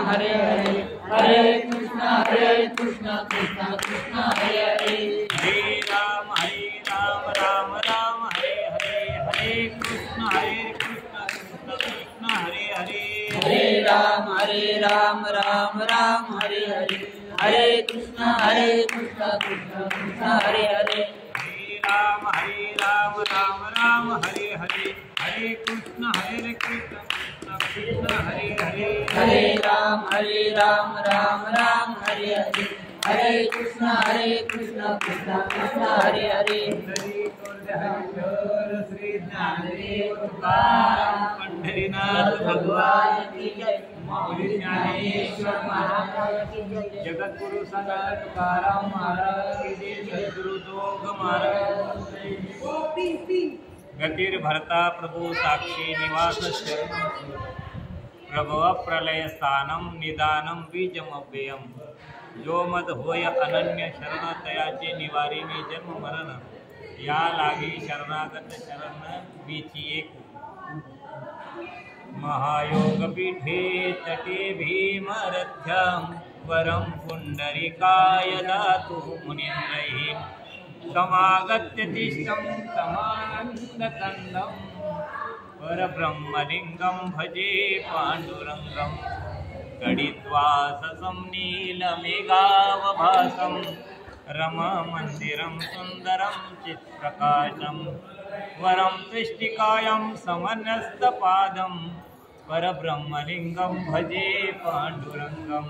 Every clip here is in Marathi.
हरे हरे हरे कृष्णा कृष्ण कृष्ण हरे हरे हरे राम राम राम हरे हरे हरे कृष्ण कृष्ण कृष्ण हरे हरे हरे राम राम राम हरे हरे हरे कृष्ण कृष्ण कृष्ण हरे हरे हरे राम राम राम हरे हरे हरे कृष्ण कृष्ण कृष्ण हरे हरे हरे राम राम हरे हरे हरे कृष्ण कृष्ण कृष्ण हरे हरे श्री ज्ञानदेव तुकाराम पंढरीनाथ भगवान की जय माऊली ज्ञानेश्वर महाराज की जय जगद्गुरु संत तुकाराम महाराज की जय सद्गुरु जोग महाराज गतिर्भर्ता प्रभु साक्षी निवास शरणं प्रभव प्रलय स्थानम निदानम बीजमव्ययम जो मद होय अनन्य शरण तयाचे निवारी मी जन्म मरण या लागी शरणागत शरण बीची एक महायोग पीठे तटे भीमरथ्यां वरं पुंडरीकाय दातु मुनीन्द्रैः समागत्य तिष्ठं समानन्दकन्दं परब्रह्मलिङ्गं भजे पाण्डुरङ्गं गणित्वाससं नीलमेघावभासं रममन्दिरं सुन्दरं चित्प्रकाशं वरं त्रिष्टिकायं समन्यस्तपादं परब्रह्मलिङ्गं भजे पाण्डुरङ्गं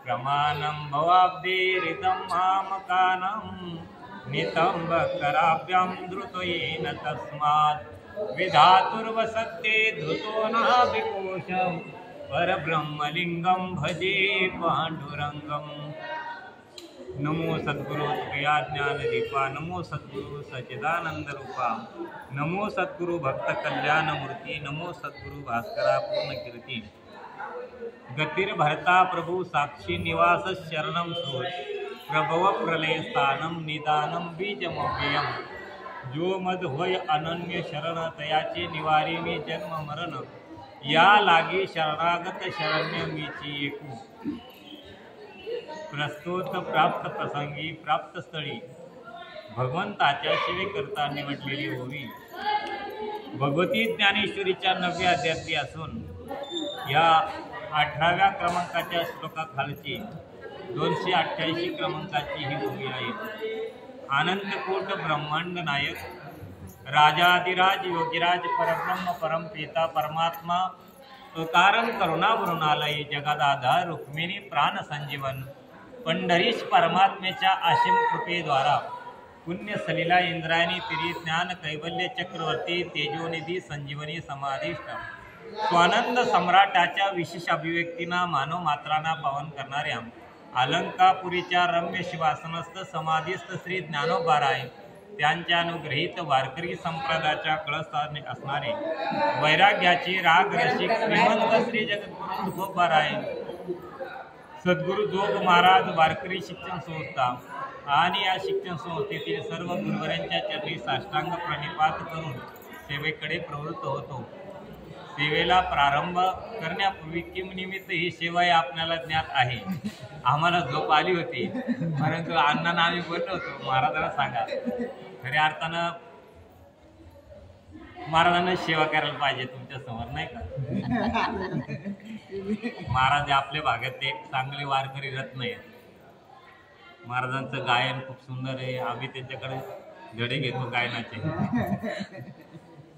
प्रमाणं भवाब्देरितं मामकानं नितम्बकराभ्यां द्रुतयेन तस्मात् विधातुर्वसत्ते धृतो नाभिकोशं परब्रह्मलिङ्गं भजे पाण्डुरङ्गं नमो सद्गुरु तुकया ज्ञानदीपा नमो सद्गुरु सच्चिदानंद रूपा नमो सद्गुरु भक्त कल्याण मूर्ती नमो सद्गुरु भास्करा पूर्ण कीर्ती गतिर्भर्ता प्रभु साक्षी निवास शरणं सोय प्रभव प्रलय स्थानम निदानम बीजमव्ययम जो मद होय अनन्य शरण तयाचे निवारी मी जन्म मरण या लागी शरणागत शरण्य मीची एकू प्रस्तुत प्राप्त प्रसंगी प्राप्त स्थळी भगवंताच्या सेवेकरता निवडलेली होवी भगवती ज्ञानेश्वरीच्या 9व्या अध्यायातली असून या 18व्या क्रमांकाच्या श्लोकाखालची 288 क्रमांकाची ही होवी आहे. अनंतकोट ब्रह्मांड नायक राजाधिराज योगीराज परब्रह्म परमपिता परमात्मा कारण करुणावरुणालय जगदाधार रुक्मिणी प्राण संजीवन पंढरीश परमात्मेच्या असीम कृपेद्वारा पुण्य सलीला इंद्रायणी तिरी ज्ञान कैवल्य चक्रवर्ती तेजोनिधी संजीवनी समाधिष्ट स्वानंद सम्राटाच्या विशेष अभिव्यक्तींना मानव मात्रांना पावन करणाऱ्या अलंकापुरीच्या रम्य शिवासनस्थ समाधीस्थ श्री ज्ञानोबाराय त्यांच्या अनुग्रहित वारकरी संप्रदायाच्या कळस्थानी असणारे वैराग्याची राग रसिक श्रीमंत श्री जगद्गुरु तुकोबाराय सद्गुरु जोग महाराज वारकरी शिक्षण संस्था आणि या शिक्षण संस्थेतील सर्व गुरुवरांच्या चरणी साष्टांग प्रणिपात करून सेवेकडे प्रवृत्त होतो. सेवेला प्रारंभ करण्यापूर्वी किम निमित्त ही सेवा आपल्याला ज्ञात आहे. आम्हाला झोप आली होती परंतु अण्णांना आम्ही बोललो होतो महाराजांना सांगा खऱ्या अर्थानं महाराजांना सेवा करायला पाहिजे तुमच्या समोर नाही का. महाराज आपल्या भागात एक चांगले वारकरी रत्न आहेत. महाराजांचं गायन खूप सुंदर आहे. आम्ही त्यांच्याकडे धडे घेतो गायनाचे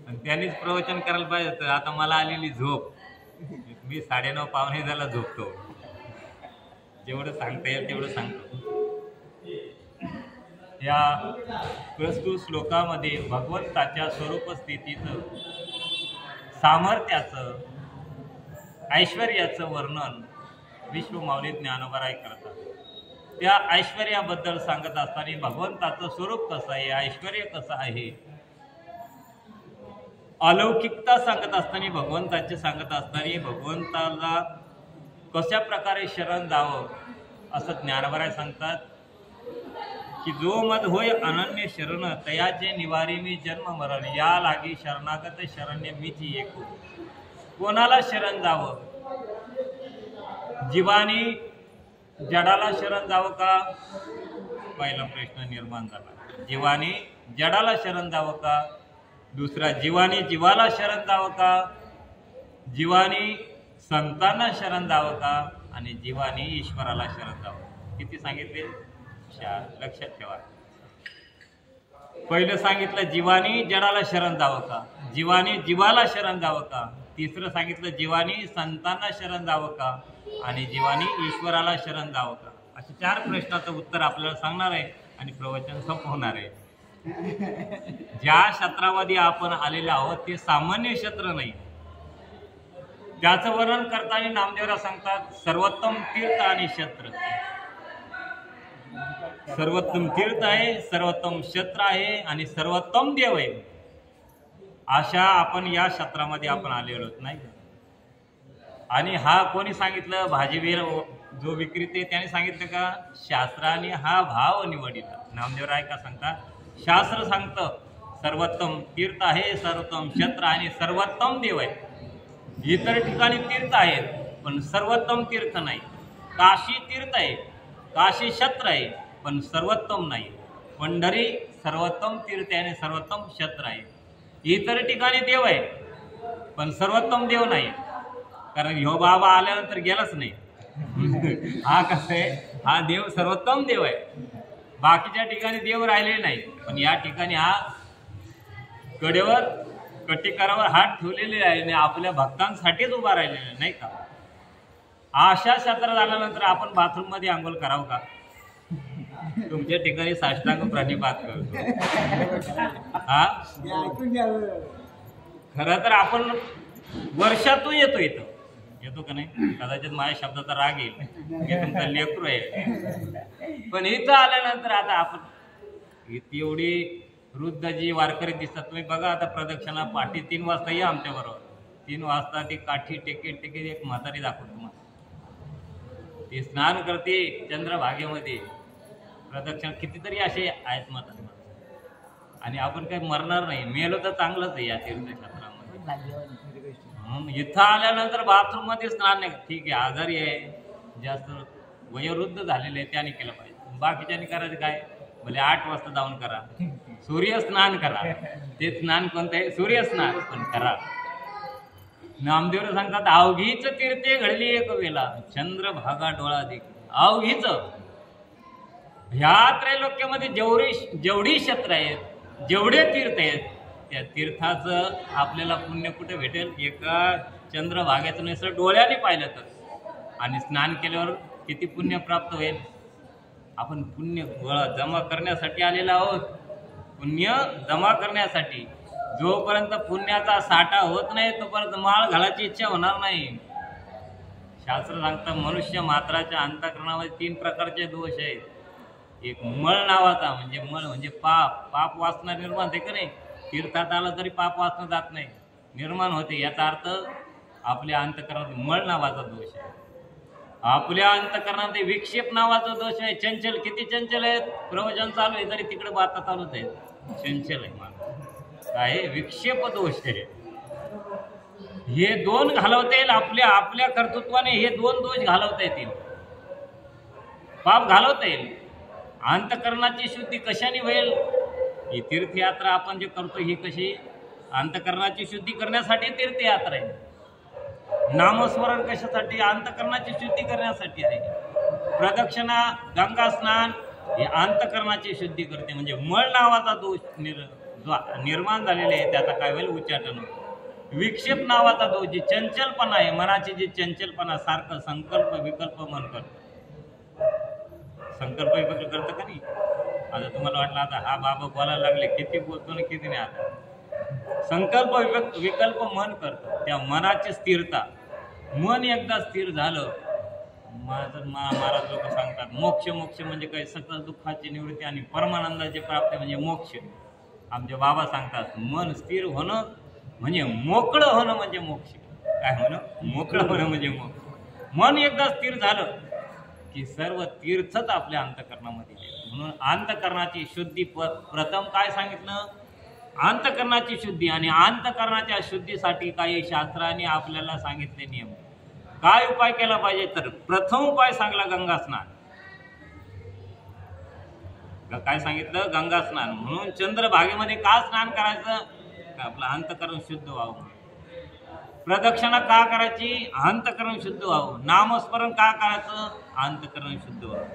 आणि त्यांनीच प्रवचन करायला पाहिजे होतं. आता मला आलेली झोप मी 9:30 पावणे झाला झोपतो. जेवढं सांगता येईल तेवढं सांगतो. या प्रस्तुत श्लोकामध्ये भगवंताच्या स्वरूप स्थितीचं सामर्थ्याचं ऐश्वर्याचं वर्णन विश्वमाऊली ज्ञानोबाराय करतात. त्या ऐश्वर्याबद्दल सांगत असताना भगवंताचं स्वरूप कसं आहे ऐश्वर्य कसं आहे अलौकिकता सांगत असताना भगवंताचे सांगत असताना भगवंताला कशा प्रकारे शरण जावं असं ज्ञानोबाराय सांगतात की जो मद होय अनन्य शरण तयाचे निवारी मी जन्म मरण या लागी शरणागत शरण्य मीची एकू. कोणाला शरण जावं जीवानी जडाला शरण जावं का? पहिला प्रश्न निर्माण झाला. जीवानी जडाला शरण जावं का? दुसरा, जीवानी जीवाला शरण जावं का? जीवानी संतांना शरण जावं का? आणि जीवानी ईश्वराला शरण जावं. किती सांगितले? 4. लक्षात ठेवा. पहिलं सांगितलं जीवानी जडाला शरण जावं का? जीवानी जीवाला शरण जावं का? तिसरं सांगितलं जीवानी संतांना शरण जावं का? आणि जीवानी ईश्वराला शरण जावं का? असे 4 प्रश्नाचं उत्तर आपल्याला सांगणार आहे आणि प्रवचन संपवणार आहे. ज्या क्षेत्रामध्ये आपण आलेले आहोत ते सामान्य क्षेत्र नाही. त्याचं वर्णन करताना नामदेवराव सांगतात सर्वोत्तम तीर्थ आणि क्षेत्र. सर्वोत्तम तीर्थ आहे, सर्वोत्तम क्षेत्र आहे आणि सर्वोत्तम देव आहे. अशा आपण या क्षेत्रामध्ये आपण आलेलो नाही. आणि हा कोणी सांगितलं? भाजीवीर जो विक्रेते त्याने सांगितलं का? शास्त्राने हा भाव निवडला. नामदेवराय का सांगतात? शास्त्र सांगतं सर्वोत्तम तीर्थ आहे, सर्वोत्तम क्षेत्र आणि सर्वोत्तम देव आहे. इतर ठिकाणी तीर्थ आहेत पण सर्वोत्तम तीर्थ नाही. काशी तीर्थ आहे, काशी क्षेत्र आहे पण सर्वोत्तम नाही. पंढरी सर्वोत्तम तीर्थ आहे आणि सर्वोत्तम क्षेत्र आहे. इतर ठिकाणी देव आहे पण सर्वोत्तम देव नाही. कारण ह्यो बाबा आल्यानंतर गेलाच नाही. हा कसं आहे? हा देव सर्वोत्तम देव आहे. बाकीच्या ठिकाणी देव राहिलेले नाही पण या ठिकाणी हा कडेवर कटिकारावर हात ठेवलेले आहे आणि आपल्या भक्तांसाठीच उभा राहिलेला नाही का? अशा क्षेत्रात आल्यानंतर आपण बाथरूम मध्ये आंघोळ करावं का? तुमच्या ठिकाणी साष्टांग प्रणिपात करतो. हा खरं तर आपण वर्षातून येतो का नाही? कदाचित माझ्या शब्दाचा राग येईल, मी तुमचा लेकरू आहे. पण इथं आल्यानंतर आता आपण एवढी वृद्ध जी वारकरी दिसतात. तुम्ही बघा आता प्रदक्षिणा पाठी 3 वाजता या आमच्या बरोबर. 3 वाजता ती काठी टेकीत एक म्हातारी दाखवतो तुम्हाला. ती स्नान करते चंद्रभागेमध्ये. प्रदक्षिणा कितीतरी असे आहेत म्हातारी. आणि आपण काही मरणार नाही, मेलो तर चांगलंच आहे या तीर्थक्षेत्रामध्ये. इथं आल्यानंतर बाथरूम मध्ये स्नान नाही. ठीक आहे, आजारी आहे, जास्त वयोवृद्ध झालेले आहे, त्याने केलं पाहिजे. बाकीच्याने करायचं काय? भले 8 वाजता जाऊन करा, सूर्य स्नान करा. ते स्नान कोणतं आहे? सूर्य स्नान पण करा. नामदेव सांगतात अवघीच तीर्थे घडली एक वेळा, चंद्रभागा डोळा देखील. अवघीच ह्या त्रैलोक्यामध्ये जेवढी क्षेत्र आहेत, जेवढे तीर्थ आहेत, त्या तीर्थाचं आपल्याला पुण्य कुठे भेटेल? एका चंद्रभागेचं नुसतं डोळ्याने पाहिलं तर. आणि स्नान केल्यावर किती पुण्य प्राप्त होईल? आपण पुण्य जमा करण्यासाठी आलेलो आहोत. पुण्य जमा करण्यासाठी. जोपर्यंत पुण्याचा साठा होत नाही तोपर्यंत माळ घालायची इच्छा होणार नाही. शास्त्र सांगतं मनुष्य मात्राच्या अंतःकरणामध्ये 3 प्रकारचे दोष आहेत. एक मळ नावाचा, म्हणजे मळ म्हणजे पाप वासना निर्माण होते का नाही? तीर्थात आलं तरी पाप वासना जात नाही, निर्माण होते. याचा अर्थ आपल्या अंतःकरणात मळ नावाचा दोष आहे. आपल्या अंतःकरणामध्ये विक्षेप नावाचा दोष आहे. चंचल, किती चंचल आहेत? प्रवचन चालू आहे तरी तिकडे बाता चालूच आहेत. चंचल आहे माणूस. काय? विक्षेप दोष आहे. हे 2 घालवता येईल. आपल्या कर्तृत्वाने हे 2 दोष घालवता येतील. पाप घालवता येईल. अंतःकरणाची शुद्धी कशाने होईल? ही तीर्थयात्रा आपण जे करतो ही कशी? अंतःकरणाची शुद्धी करण्यासाठी तीर्थयात्रा आहे. नामस्मरण कशासाठी? अंतःकरणाची शुद्धी करण्यासाठी आहे. प्रदक्षिणा, गंगा स्नान हे अंतःकरणाची शुद्धी करते. म्हणजे मळ नावाचा दोष निर्माण झालेले आहे त्याचा काय होईल? उच्चाटन. विक्षेप नावाचा दोष, जी चंचलपणा आहे, मनाची जी चंचलपणा, सारखं संकल्प विकल्प मन करतं. संकल्प विकल्प करतं का नाही? आता तुम्हाला वाटलं आता हा बाबा बोलायला लागले, किती बोलतो ना किती नाही. आता संकल्प विकल्प मन करतं. त्या मनाची स्थिरता. मन एकदा स्थिर झालं, महाराज लोक सांगतात मोक्ष म्हणजे काय? सकल दुःखाची निवृत्ती आणि परमानंदाची प्राप्ती म्हणजे मोक्ष. आमचे बाबा सांगतात मन स्थिर होणं म्हणजे मोकळं होणं म्हणजे मोक्ष. काय होणं? मोकळं होणं म्हणजे मोक्ष. मन एकदा स्थिर झालं की सर्व तीर्थच आपल्या अंतःकरणामध्ये येईल. म्हणून अंतःकरणाची शुद्धी प्रथम काय सांगितलं? अंतःकरणाची शुद्धी. आणि अंतःकरणाच्या शुद्धीसाठी काही शास्त्राने आपल्याला सांगितले नियम. काय उपाय केला पाहिजे तर प्रथम उपाय सांगला गंगा स्नान. काय सांगितलं? गंगा स्नान. म्हणून चंद्रभागेमध्ये का स्नान करायचं? आपलं अंतःकरण शुद्ध व्हावं. प्रदक्षिणा का करायची? अंतःकरण शुद्ध व्हावं. नामस्मरण का करायचं? अंतःकरण शुद्ध व्हावं.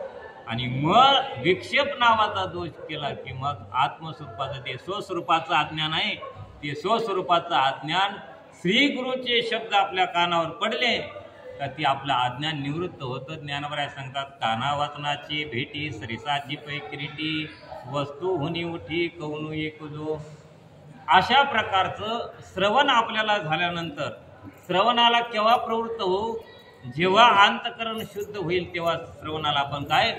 आणि मग विक्षेप नावाचा दोष केला की मग आत्मस्वरूपाचं ते स्वस्वरूपाचं अज्ञान आहे, ते स्वस्वरूपाचं अज्ञान श्री गुरुचे शब्द आपल्या कानावर पडले का ती आपलं अज्ञान निवृत्त होतं. ज्ञानवराय सांगतात, काना वाचनाची भेटी सरिसाची पैकिरीटी वस्तू हुनी उठी कवनू एक जो. अशा प्रकारचं श्रवण आपल्याला झाल्यानंतर श्रवणाला केव्हा प्रवृत्त होऊ? जेव्हा अंतःकरण शुद्ध होईल तेव्हा श्रवणाला आपण काय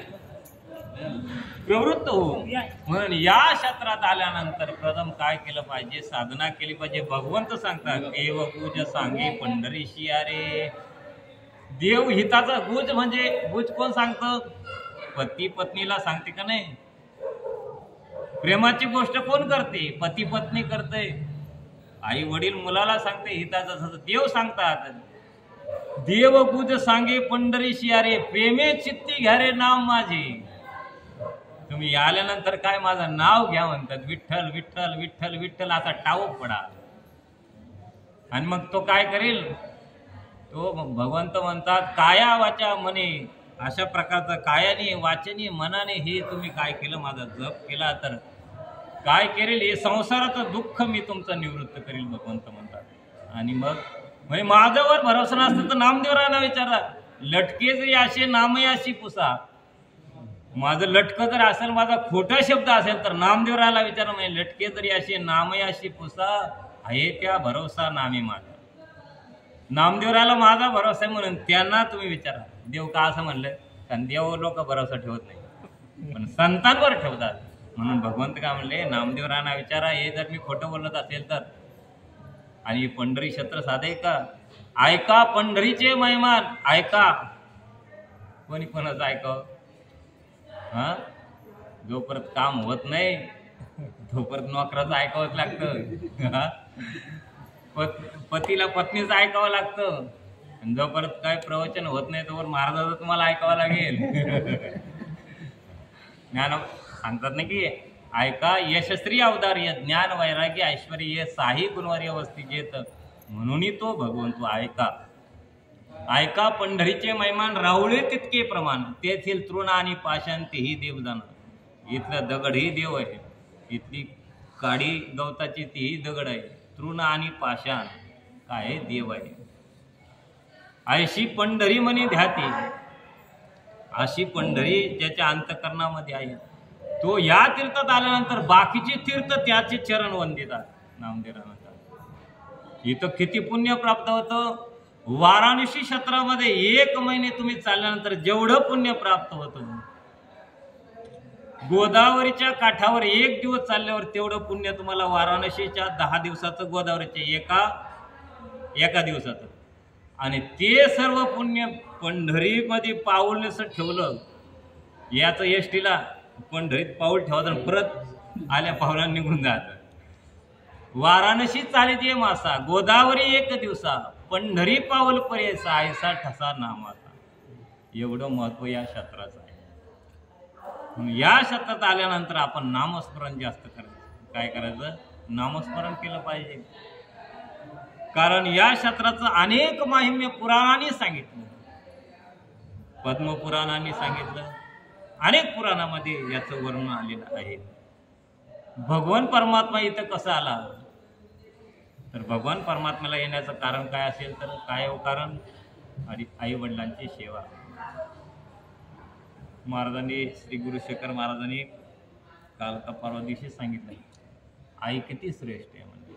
प्रवृत्त होऊ. म्हणून या क्षेत्रात आल्यानंतर प्रथम काय केलं पाहिजे? साधना केली पाहिजे. भगवंत सांगतात, देव गुज सांगे पंढरीशी अरे. देव हिताचा गुज म्हणजे गुज कोण सांगतं? पती पत्नीला सांगते का नाही? प्रेमाची गोष्ट कोण करते? पती पत्नी करते. आई वडील मुलाला सांगते हिताचं. देव सांगतात, देव गुज सांगे पंढरीशी अरे प्रेमे चित्ती घ्या रे नाव माझे. तुम्ही आल्यानंतर काय माझं नाव घ्या म्हणतात. विठ्ठल विठ्ठल विठ्ठल विठ्ठल असा टावू पडा. आणि मग तो काय करेल? तो भगवंत म्हणतात, काया वाचा मने. अशा प्रकारचं कायाने वाचनी मनाने हे तुम्ही काय केलं? माझा जप केला तर काय करेल? हे संसाराचं दुःख मी तुमचं निवृत्त करेल भगवंत म्हणतात. आणि मग म्हणजे माझ्यावर भरोसा नसतं तर नामदेवरायांना विचारा, लटके जरी असे नामही अशी पुसा. माझं लटकं जर असेल, माझा खोटा शब्द असेल तर नामदेवरायाला विचारा, म्हणजे लटके जरी असे नामही अशी पुसा आहे त्या भरोसा नामे माझा. नामदेवरायाला माझा भरोसा आहे म्हणून त्यांना तुम्ही विचारा. देव का असं म्हणलं? कारण देव लोक भरोसा ठेवत नाही पण संतांवर ठेवतात. म्हणून भगवंत काय म्हणले? नामदेवरायांना विचारा, हे जर मी खोटं बोलत असेल तर. आणि पंढरी क्षेत्र साधे का? ऐका पंढरीचे महिमान ऐका. कोणी कोणाचं ऐकावं? हा, जोपर्यंत काम होत नाही तोपर्यंत नोकराचं ऐकावंच लागतं. पतीला पत्नीचं ऐकावं लागतं. आणि जोपर्यंत काय प्रवचन होत नाही तोवर महाराजाचं तुम्हाला ऐकावं लागेल. ज्ञान सांगतात ना की ऐका यशस्वी अवतार्य ज्ञान वैराग्य ऐश्वर्य साही गुणवर्य वस्ती जेत. म्हणूनही तो भगवंतो ऐका. ऐका पंढरीचे मैमान राहुळे तितके प्रमाण. तेथील तृण आणि पाषाण तेही देव जाणार. इथला दगड ही देव आहे. इथली काडी गवताची तीही दगड आहे. तृण आणि पाषाण काय देव आहे. ऐशी पंढरी म्हणे ध्याती. अशी पंढरी ज्याच्या अंतःकरणामध्ये आहे तो या तीर्थात आल्यानंतर बाकीचे तीर्थ त्याचे चरण वंदितात. नामदेवरायांना इथं किती पुण्य प्राप्त होतं. वाराणसी क्षेत्रामध्ये 1 महिने तुम्ही चालल्यानंतर जेवढं पुण्य प्राप्त होतं, गोदावरीच्या काठावर 1 दिवस चालल्यावर तेवढं पुण्य तुम्हाला वाराणसीच्या 10 दिवसाचं गोदावरीचे एका दिवसाचं. आणि ते सर्व पुण्य पंढरीमध्ये पाऊल नसं ठेवलं. याचं एसटीला पंढरीत पाऊल ठेवतात परत आल्या पावला निघून जातं. वाराणसी चालित ये मासा गोदावरी 1 दिवसा पंढरी पाऊल पर्यसा ऐसा ठसा नामाचा. एवढं महत्व या क्षेत्राचं आहे. या क्षेत्रात आल्यानंतर आपण नामस्मरण जास्त करायचं. काय करायचं? नामस्मरण केलं पाहिजे. कारण या क्षेत्राचं अनेक माहिम्य पुराणांनी सांगितलं. पद्मपुराणांनी सांगितलं. अनेक पुराणामध्ये याचं वर्णन आलेलं आहे. भगवान परमात्मा इथं कसा आला? तर भगवान परमात्म्याला येण्याचं कारण काय असेल तर काय हो? कारण आई वडिलांची सेवा. महाराजांनी श्री गुरुशेखर महाराजांनी काल का परवा दिवशी सांगितलं, आई किती श्रेष्ठ आहे म्हणले.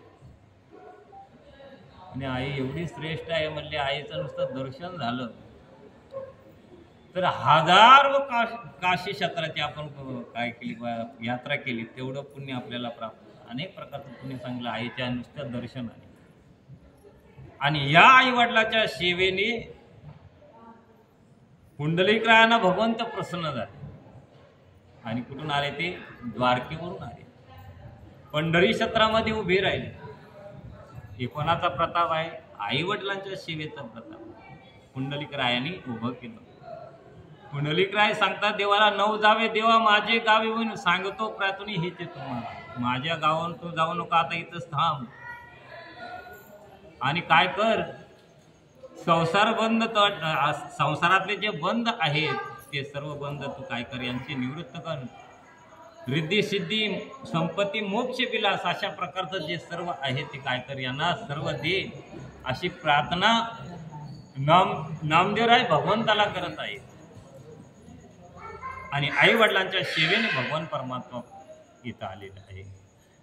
आणि आई एवढी श्रेष्ठ आहे म्हणले, आईचं नुसतं दर्शन झालं तर हजारो काशी क्षेत्राची आपण काय केली, यात्रा केली, तेवढं पुण्य आपल्याला प्राप्त. अनेक प्रकारचं पुण्य सांगलं आईच्या नुसत्या दर्शनाने. आणि या आईवडिलाच्या सेवेने पुंडलिकरायांना भगवंत प्रसन्न झाले. आणि कुठून आले ते? द्वारकेवरून आले. पंढरी क्षेत्रामध्ये उभे राहिले. हे कोणाचा प्रताप आहे? आई वडिलांच्या सेवेचा प्रताप. पुंडलिकरायांनी उभं केलं. पुंडलिकराय सांगतात देवाला 9 जावे देवा माझे गावे म्हणून सांगतो प्रार्थनी हेच तुम्हाला. माझ्या गावावरून तू जाऊ नका, आता इथंच थांब आणि काय कर, संसार बंद, संसारातले जे बंद आहेत ते सर्व बंद तू काय कर, यांची निवृत्त कर. रिद्धी सिद्धी संपत्ती मोक्ष विलास अशा प्रकारचं जे सर्व आहे ते काय कर, यांना सर्व दे, अशी प्रार्थना नामदेवराय भगवंताला करत आहेत. आणि आई वडिलांच्या सेवेने भगवान परमात्मा इथं आलेला आहे.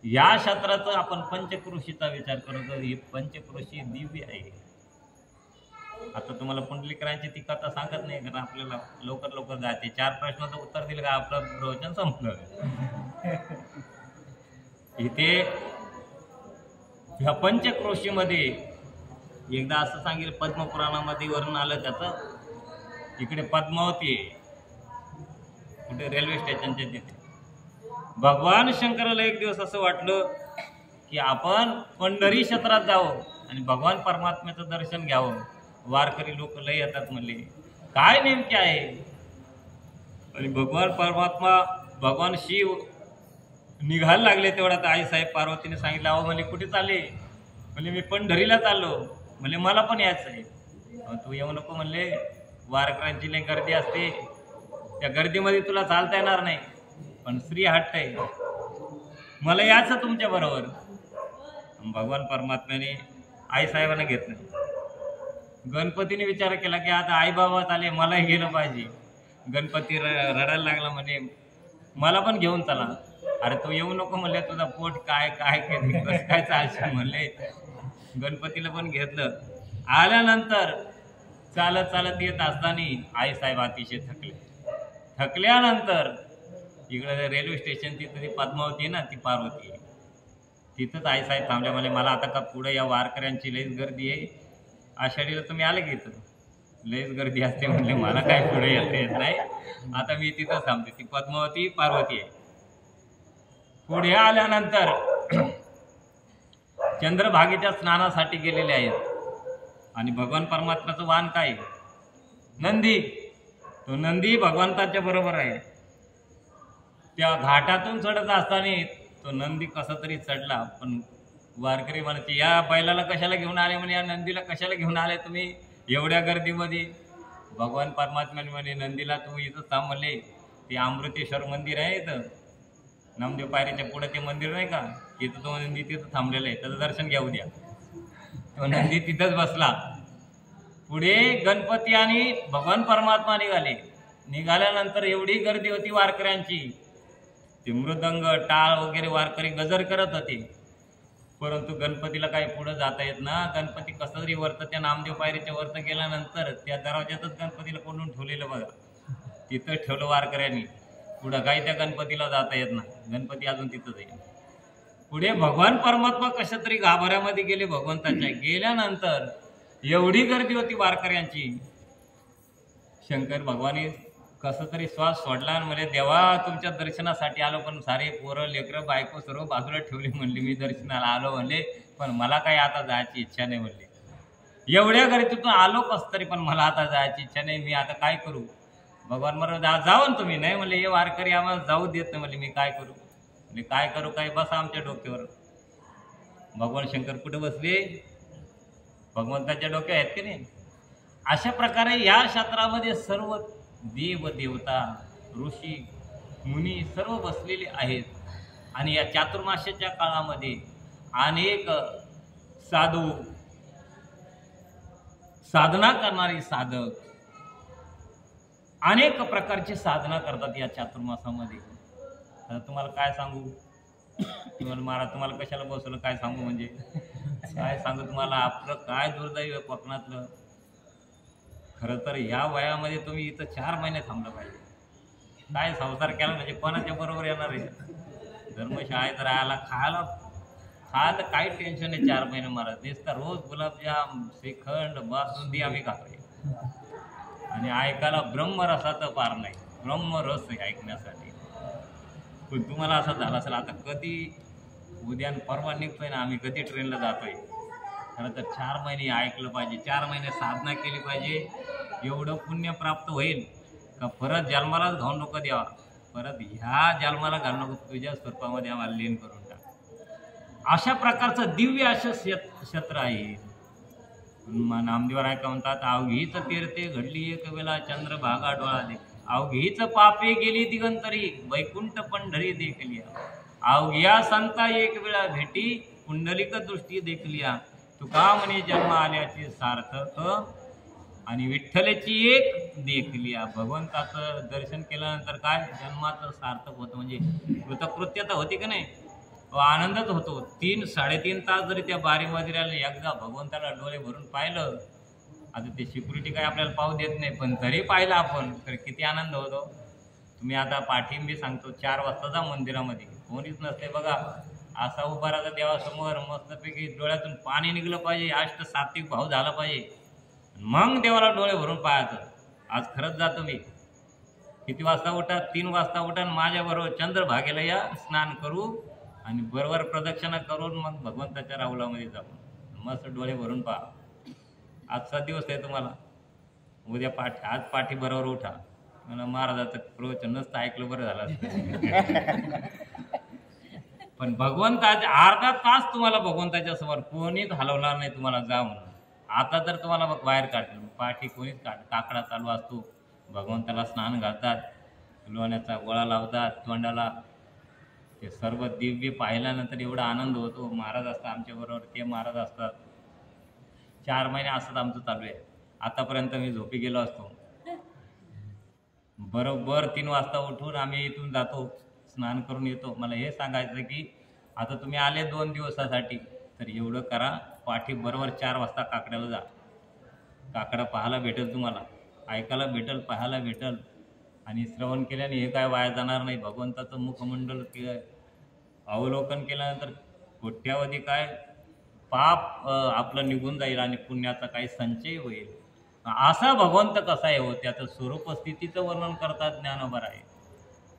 या क्षेत्राचा आपण पंचक्रोशीचा विचार करतो. ही पंचक्रोशी दिव्य आहे. आता तुम्हाला पुंडलिकरांची ती कथा सांगत नाही, कारण आपल्याला लवकर जाते. 4 प्रश्नाचं उत्तर दिलं का आपलं प्रवचन संपलं. इथे ह्या पंचक्रोशीमध्ये एकदा असं सांगितलं, पद्मपुराणामध्ये वर्णन आलं त्याचं. इकडे पद्मावती आहे, कुठे रेल्वे स्टेशनच्या तिथे. भगवान शंकराला एक दिवस असं वाटलं की आपण पंढरी क्षेत्रात जावं आणि भगवान परमात्म्याचं दर्शन घ्यावं. वारकरी लोक लय येतात म्हणले, काय नेमके आहे. आणि भगवान परमात्मा भगवान शिव निघायला लागले. तेवढ्यात आईसाहेब पार्वतीने सांगितलं, अहो म्हणले कुठे चालले. म्हणले मी पंढरीला चाललो. म्हणले मला पण यायचं आहे. तू येऊ नको म्हणले, वारकऱ्यांची लय गर्दी असते, त्या गर्दीमध्ये तुला चालता येणार नाही. पण स्त्री हट्ट आहे, मला यायचं तुमच्या बरोबर. भगवान परमात्म्याने आईसाहेबांना घेतलं. गणपतीने विचार केला की आता आई बाबा आले, मलाही गेलं पाहिजे. गणपती रडायला लागला, म्हणे मला पण घेऊन चला. अरे तू येऊ नको म्हणले, तुझा पोट काय काय कसं काय चालशील म्हणले. गणपतीला पण घेतलं. आल्यानंतर चालत येत असताना आईसाहेब अतिशय थकल्यानंतर इकडे रेल्वे स्टेशन तिथं ती पद्मावती आहे ना, ती पार्वती आहे, तिथंच आईसाहेब थांबल्या. म्हणजे मला आता का पुढे या वारकऱ्यांची लईच गर्दी आहे, आषाढीला तुम्ही आले की इथं लईच गर्दी असते म्हणले, मला काय पुढे येत नाही, आता मी तिथंच थांबते. ती पद्मावती पार्वती आहे. पुढे आल्यानंतर चंद्रभागेच्या स्नानासाठी गेलेले आहेत. आणि भगवान परमात्म्याचं वाहन काय, नंदी. तो नंदी भगवंताच्या बरोबर आहे. त्या घाटातून चढत असताना तो नंदी कसा तरी चढला. पण वारकरी म्हणायचे, या बैलाला कशाला घेऊन आले म्हणे, या नंदीला कशाला घेऊन आले तुम्ही एवढ्या गर्दीमध्ये. भगवान परमात्म्याने म्हणे नंदीला तू इथं थांब म्हणले, ते अमृतेश्वर मंदिर आहे इथं नामदेव पायरीच्या पुढे ते मंदिर नाही का, तिथं तो नंदी तिथं थांबलेला आहे, त्याचं दर्शन घेऊ द्या. तो नंदी तिथंच बसला. पुढे गणपती आणि भगवान परमात्मा निघाल्यानंतर एवढी गर्दी होती वारकऱ्यांची. ते मृदंग टाळ वगैरे वारकरी गजर करत होते. परंतु गणपतीला काही पुढे जाता येत ना. गणपती कसं तरी वरतं त्या नामदेव पायरीच्या वरतं गेल्यानंतर त्या दरवाज्यातच गणपतीला कोंडून ठेवलेलं बघा, तिथं ठेवलं वारकऱ्यांनी. पुढं काही त्या गणपतीला जाता येत नाही, गणपती अजून तिथंच आहे. पुढे भगवान परमात्मा कशा तरी गाभाऱ्यामध्ये गेले भगवंताच्या. गेल्यानंतर एवढी गर्दी होती वारकऱ्यांची. शंकर भगवानी कसं तरी श्वास सोडला आणि म्हणजे देवा तुमच्या दर्शनासाठी आलो, पण सारे पोरं लेकरं बायको सर्व बाजूला ठेवली. म्हणली मी दर्शनाला आलो म्हणले, पण मला काही आता जायची इच्छा नाही म्हणले. एवढ्या गर्दीतून आलो कसं तरी, पण मला आता जायची इच्छा नाही, मी आता काय करू. भगवान मला जाऊ ना तुम्ही. नाही म्हणले, हे वारकरी आम्हाला जाऊ देत नाही म्हणले, मी काय करू. म्हणजे काय करू, काय बसा आमच्या डोक्यावर. भगवान शंकर कुठे बसले, भगवंताच्या डोक्या आहेत की नाही. अशा प्रकारे या क्षेत्रामध्ये सर्व देव देवता ऋषी मुनी सर्व बसलेले आहेत. आणि या चातुर्मास्याच्या काळामध्ये अनेक साधू साधना करणारे साधक अनेक प्रकारची साधना करतात या चातुर्मासामध्ये. आता तुम्हाला काय सांगू, तुम्हाला कशाला बसवलं काय सांगू, म्हणजे काय सांगू तुम्हाला. आपलं काय दुर्दैव कोकणातलं. खरं तर ह्या वयामध्ये तुम्ही इथं 4 महिने थांबलं पाहिजे. काय संसार केला म्हणजे कोणाच्या बरोबर येणार आहे. धर्मशाळेत राहायला खायला काही टेन्शन नाही. 4 महिने महाराज नुसतं रोज गुलाबजाम श्रीखंड बासुंदी आम्ही खातोय. आणि ऐकायला ब्रह्मरसाचं पार नाही, ब्रह्मरस आहे ऐकण्यासाठी. पण तुम्हाला असं झालं असेल, आता कधी उद्या परवा निघतोय ना आम्ही, कधी ट्रेनला जातोय. खरं तर 4 महिने ऐकलं पाहिजे, 4 महिने साधना केली पाहिजे. एवढं पुण्य प्राप्त होईल का परत जन्मालाच घालू नको द्यावा, परत ह्या जन्माला घालू नको, तुझ्या स्वरूपामध्ये आम्हाला लीन करून टाक. अशा प्रकारचं दिव्य असं क्षेत्र आहे. नामदेव राय का म्हणतात, अवघीच तीर्थे घडली एक वेळा चंद्रभागा डोळा दे, अवघीच पापे गेली दिगंतरी वैकुंठ पंढरी देखलिया, अवघ्या संता एक वेळा भेटी पुंडलिक दृष्टी देखलिया, तुका म्हणे जन्म आल्याचे सार्थक आणि विठ्ठलाची एक देखलिया. भगवंताचं दर्शन केल्यानंतर काय जन्माचं सार्थक होतं, म्हणजे कृतकृत्यता होती का नाही, आनंदच होतो. 3-3.5 तास जरी त्या बारीमध्ये राहिले, एकदा भगवंताला डोळे भरून पाहिलं, आता ते सिक्युरिटी काय आपल्याला पाहू देत नाही, पण तरी पाहिलं आपण तर किती आनंद होतो. तुम्ही आता पाठिंबी सांगतो, 4 वाजता जा मंदिरामध्ये, कोणीच नसते बघा, असा उभा राहता देवासमोर, मस्तपैकी डोळ्यातून पाणी निघलं पाहिजे, अष्ट सात्विक भाव झाला पाहिजे, मग देवाला डोळे भरून पाहायचं. आज खरंच जातो मी, किती वाजता उठा, 3 वाजता उठा, माझ्याबरोबर चंद्रभागेला या, स्नान करू आणि बरोबर प्रदक्षिणा करून मग भगवंताच्या राहुलामध्ये जाऊ, मस्त डोळे भरून पहा. आजचा दिवस आहे तुम्हाला, उद्या आज पाठी बरोबर उठा. मला महाराजाचं प्रवचन नसतं ऐकलं बरं झालं असतं. पण भगवंताच्या अर्धा तास तुम्हाला भगवंताच्या समोर कोणीच हलवणार नाही तुम्हाला जा म्हणून. आता तर तुम्हाला मग बाहेर काढतील, पाठी कोणीच काकडा चालू असतो, भगवंताला स्नान घालतात, लोण्याचा गोळा लावतात तोंडाला, ते सर्व दिव्य पाहिल्यानंतर एवढा आनंद होतो. महाराज असतात आमच्याबरोबर, ते महाराज असतात. 4 महिने असंच आमचं चालू आहे. आतापर्यंत मी झोपी गेलो असतो, बरोबर 3 वाजता उठून आम्ही इथून जातो, स्नान करून येतो. मला हे सांगायचं की आता तुम्ही आले 2 दिवसासाठी, तर एवढं करा, पाठी बरोबर 4 वाजता काकड्याला जा. काकडा पाहायला भेटेल, तुम्हाला ऐकायला भेटेल, पाहायला भेटेल, आणि श्रवण केल्याने हे काय वाया जाणार नाही. भगवंताचं मुखमंडल अवलोकन केल्यानंतर कोट्यावधी काय पाप आपलं निघून जाईल आणि पुण्याचा काही संचय होईल. असा भगवंत कसा आहे हो, त्याचं स्वरूप स्थितीचं वर्णन करतात ज्ञानोबर आहे.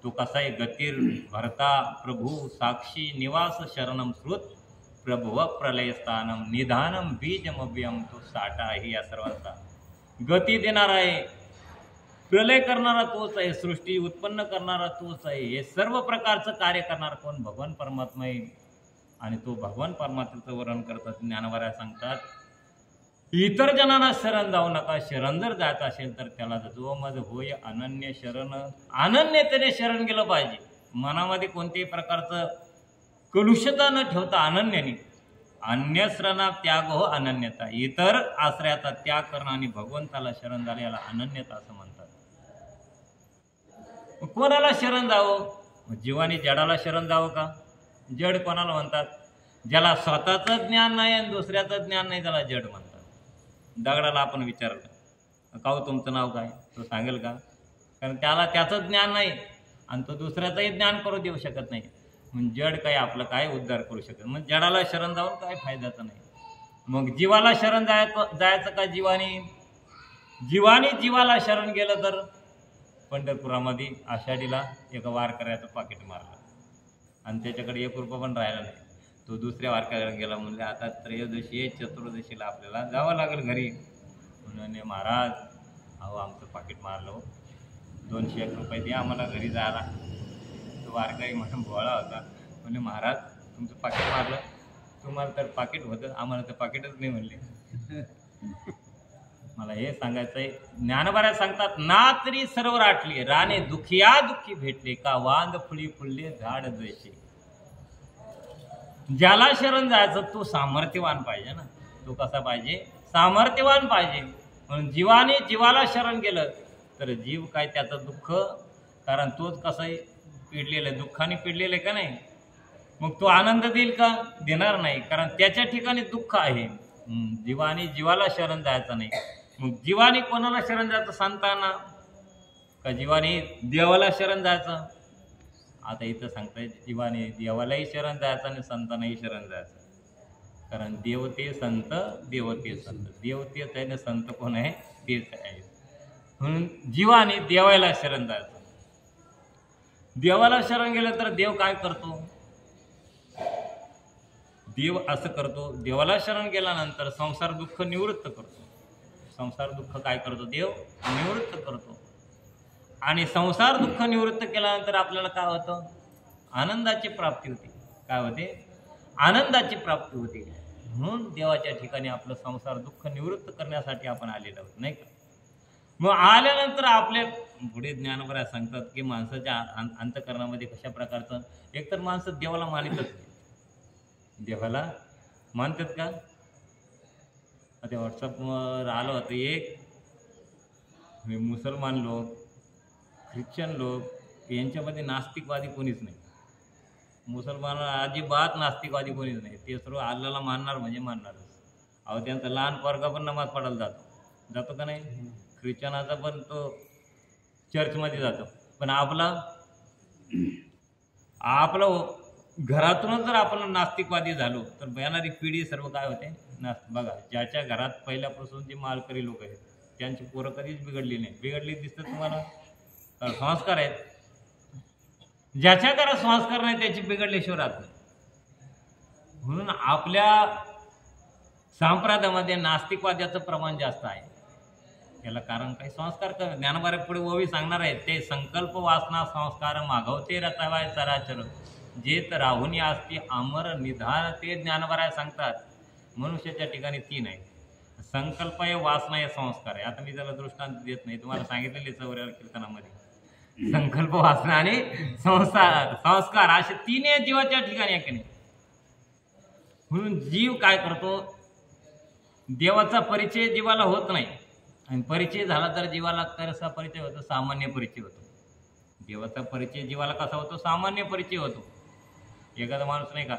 तो कसा आहे, गतीर भरता प्रभू साक्षी निवास शरणम श्रुत प्रभुव प्रलय स्थानम निधानम बीजमव्यम, तो साठा आहे या सर्वांचा. गती देणारा आहे, प्रलय करणारा तोच आहे, सृष्टी उत्पन्न करणारा तोच आहे. हे सर्व प्रकारचं कार्य करणारा कोण, भगवान परमात्मा आहे. आणि तो भगवान परमात्म्याचं वर्णन करतात ज्ञानोबराय सांगतात, इतर जणांना शरण जाऊ नका, शरण जर जायचं असेल तर त्याला जो मज होय अनन्य शरण, अनन्यतेने शरण गेलं पाहिजे. मनामध्ये कोणत्याही प्रकारचं कलुषता न ठेवता अनन्याने, अन्य शरणा त्याग हो अनन्यता, इतर आश्रयाचा त्याग करणं आणि भगवंताला शरण झाले याला अनन्यता असं म्हणतात. कोणाला शरण जावं, जीवाने जडाला शरण जावं का? जड कोणाला म्हणतात? ज्याला स्वतःचं ज्ञान नाही आणि दुसऱ्याचं ज्ञान नाही त्याला जड म्हणतात. दगडाला आपण विचारलं का हो तुमचं नाव काय, तो सांगेल का? कारण त्याला त्याचं ज्ञान नाही आणि तो दुसऱ्याचंही ज्ञान करू देऊ शकत नाही. मग जड काय आपलं काय उद्धार करू शकत? मग जडाला शरण जाऊन काय फायद्याचं नाही. मग जीवाला शरण जायचं का? जीवाने जीवाला शरण गेलं तर पंढरपुरामध्ये आषाढीला एका वारकऱ्याचं पाकिट मारलं आणि त्याच्याकडे 1 रुपया पण राहिला नाही. तो दुसऱ्या वारकऱ्याला गेला, म्हणले आता त्रयोदशी चतुर्दशीला आपल्याला जावं लागेल घरी. म्हणून महाराज अहो आमचं पाकिट मारलं, 201 रुपये द्या आम्हाला घरी जायला. तो वारकरी म्हणून बोळा होता, म्हणजे महाराज तुमचं पाकिट मारलं, तुम्हाला तर पाकिट होतं, आम्हाला तर पाकिटच नाही म्हणले. मला हे सांगायचं आहे, ज्ञानोबराय सांगतात, ना तरी सरोवर आटली राणे दुखिया दुःखी भेटले, का वांद फुली फुलले झाड जैसे. ज्याला शरण जायचं तो सामर्थ्यवान पाहिजे ना. तो कसा पाहिजे? सामर्थ्यवान पाहिजे. म्हणून जीवाने जीवाला शरण गेलं तर जीव काय त्याचं दुःख, कारण तोच कसं आहे पिडलेलं आहे, दुःखाने पिडलेलं आहे का नाही. मग तो आनंद देईल का? देणार नाही, कारण त्याच्या ठिकाणी दुःख आहे. जीवाने जीवाला शरण जायचं नाही. मग जीवाने कोणाला शरण जायचं? संतांना का जीवाने देवाला शरण जायचं? आता इथं सांगताय जीवाने देवालाही शरण जायचं आणि संतांनाही शरण जायचं. कारण देव ते संत, देव ते संत, देव तेच आहे ना संत कोण आहे तेच आहे. म्हणून जीवाने देवाला शरण जायचं. देवाला शरण गेलं तर देव काय करतो? देव असं करतो, देवाला शरण गेल्यानंतर संसार दुःख निवृत्त करतो. संसार दुःख काय करतो? देव निवृत्त करतो. आणि संसार दुःख निवृत्त केल्यानंतर आपल्याला काय होतं? आनंदाची प्राप्ती होते. काय होते? आनंदाची प्राप्ती होते. म्हणून देवाच्या ठिकाणी आपलं संसार दुःख निवृत्त करण्यासाठी आपण आलेलो आहोत, नाही का? मग आल्यानंतर आपल्या पुढे ज्ञानोबा सांगतात की माणसाच्या अंतःकरणामध्ये कशा प्रकारचं, एकतर माणसं देवाला मानितच नाही. देवाला मानतात का? आता व्हॉट्सअपवर आलं होतं एक मुसलमान लोक, ख्रिश्चन लोक, यांच्यामध्ये नास्तिकवादी कोणीच नाही. मुसलमान अजिबात नास्तिकवादी कोणीच नाही. ते सर्व अल्लाला मानणार म्हणजे मानणारच. अहो त्यांचा लहान पोरगा पण नमाज पडायला जातो का नाही? ख्रिश्चनाचा पण तो चर्चमध्ये जातो. पण आपलं घरातूनच जर आपण नास्तिकवादी झालो तर येणारी पिढी सर्व काय होते? बघा, ज्याच्या घरात पहिल्यापासून जे मालकरी लोक आहेत त्यांची पोरं कधीच बिघडली नाही. बिघडली दिसतं तुम्हाला? संस्कार आहेत. ज्याच्या घरात संस्कार नाही त्याची बिघडल्याशिवाय राहत नाही. म्हणून आपल्या संप्रदायामध्ये नास्तिकवाद्याचं प्रमाण जास्त आहे. याला कारण काही संस्कार ज्ञानोबा पुढे ओवी सांगणार आहेत. ते संकल्प वासना संस्कार मागवते रचावाय चराचर, जे तर राहुनी असते अमर निधान. ते ज्ञानोबा सांगतात. मनुष्याच्या ठिकाणी 3 आहेत: संकल्प आहे, वासना आहे, संस्कार आहे. आता मी त्याला दृष्टांत देत नाही, तुम्हाला सांगितलेले 4व्या कीर्तनामध्ये. संकल्प, वासना आणि संस्कार असे 3 आहेत जीवाच्या ठिकाणी, आहे की नाही? म्हणून जीव काय करतो? देवाचा परिचय जीवाला होत नाही. आणि परिचय झाला तर जीवाला कसा परिचय होतो? सामान्य परिचय होतो. देवाचा परिचय जीवाला कसा होतो? सामान्य परिचय होतो. एखादा माणूस नाही का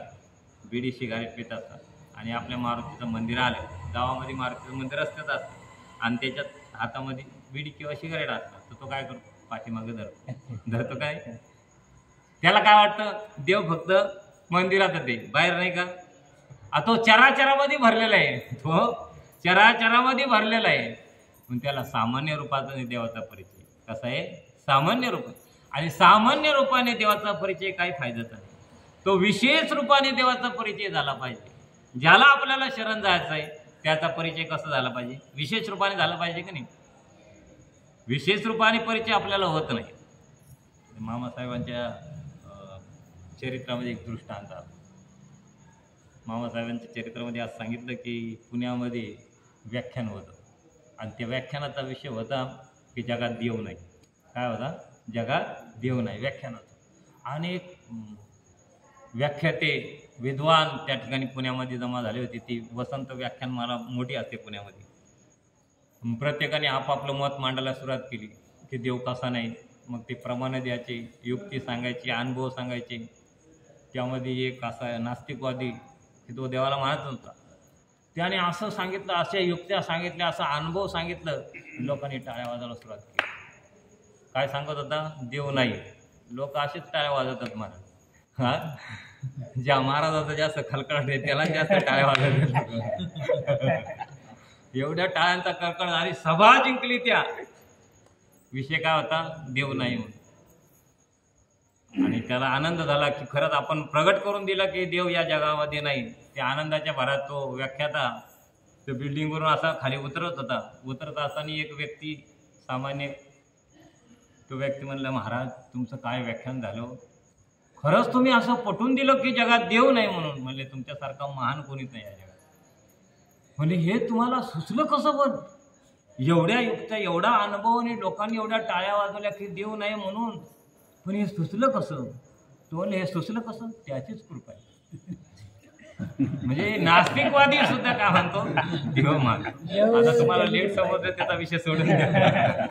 बिडी सिगारेट पित असतात आणि आपल्या मारुतीचं मंदिर आलं, गावामध्ये मारुतीचं मंदिर असतंच असतं, आणि त्याच्यात हातामध्ये बिडी किंवा सिगारेट असतात, तर तो काय करतो? पाठीमागे धरतो. काय त्याला काय वाटतं? देव फक्त मंदिरात ते बाहेर नाही का? तो चराचरामध्ये भरलेला आहे. तो चराचरामध्ये भरलेला आहे. पण त्याला सामान्य रूपाचा देवाचा परिचय कसा आहे? सामान्य रूप. आणि सामान्य रूपाने देवाचा परिचय काही फायद्याचा नाही. तो विशेष रूपाने देवाचा परिचय झाला पाहिजे. ज्याला आपल्याला शरण जायचं आहे त्याचा परिचय कसा झाला पाहिजे? विशेष रूपाने झाला पाहिजे की नाही? विशेष रूपाने परिचय आपल्याला होत नाही. मामासाहेबांच्या चरित्रामध्ये एक दृष्टांत आहे. मामासाहेबांच्या चरित्रामध्ये आज सांगितलं की पुण्यामध्ये व्याख्यान होतं आणि त्या व्याख्यानाचा विषय होता की जगात देव नाही. काय होता? जगात देव नाही. व्याख्यान होतं. आणि व्याख्याते विद्वान त्या ठिकाणी पुण्यामध्ये जमा झाली होती. ती वसंत व्याख्यानमाला मोठी असते पुण्यामध्ये. प्रत्येकाने आपापलं मत मांडायला सुरुवात केली की देव कसा नाही. मग ते प्रमाण द्यायचे, युक्ती सांगायची, अनुभव सांगायचे. त्यामध्ये एक असा नास्तिकवादी की तो देवाला मानत नव्हता. त्याने असं सांगितलं, अशा युक्त्या सांगितल्या, असा अनुभव सांगितलं, लोकांनी टाळ्या वाजवायला सुरुवात केली. काय सांगत होता? देव नाही. लोक असेच टाळ्या वाजवतात महाराज. हा, ज्या महाराजाचा जास्त खलकट आहे त्याला जास्त टाळ्या वाजवतात. एवढ्या टाळ्यांचा कडकड आणि सभा जिंकली. त्या विषय काय होता? देव नाही म्हणून. आणि त्याला आनंद झाला की खरंच आपण प्रगट करून दिला की देव या जगामध्ये नाही. त्या आनंदाच्या भरात तो व्याख्याता तो बिल्डिंगवरून असा खाली उतरत होता. उतरत असताना एक व्यक्ती, सामान्य तो व्यक्ती म्हणला, महाराज तुमचं काय व्याख्यान झालं? खरंच तुम्ही असं पटवून दिलं की जगात देव नाही म्हणून. म्हणले तुमच्यासारखा महान कोणीच नाही या जगात. म्हणजे हे तुम्हाला सुचलं कसं? पण एवढ्या युक्त्या, एवढा अनुभव आणि लोकांनी एवढ्या टाळ्या वाजवल्या की देव नाही म्हणून, पण हे सुचलं कसं? तो म्हणले हे सुचलं कसं? त्याचीच कृपा आहे. म्हणजे नास्तिकवादी सुद्धा काय म्हणतो? देव मान. आता तुम्हाला लेट समजलं, त्याचा विषय सोडून द्या.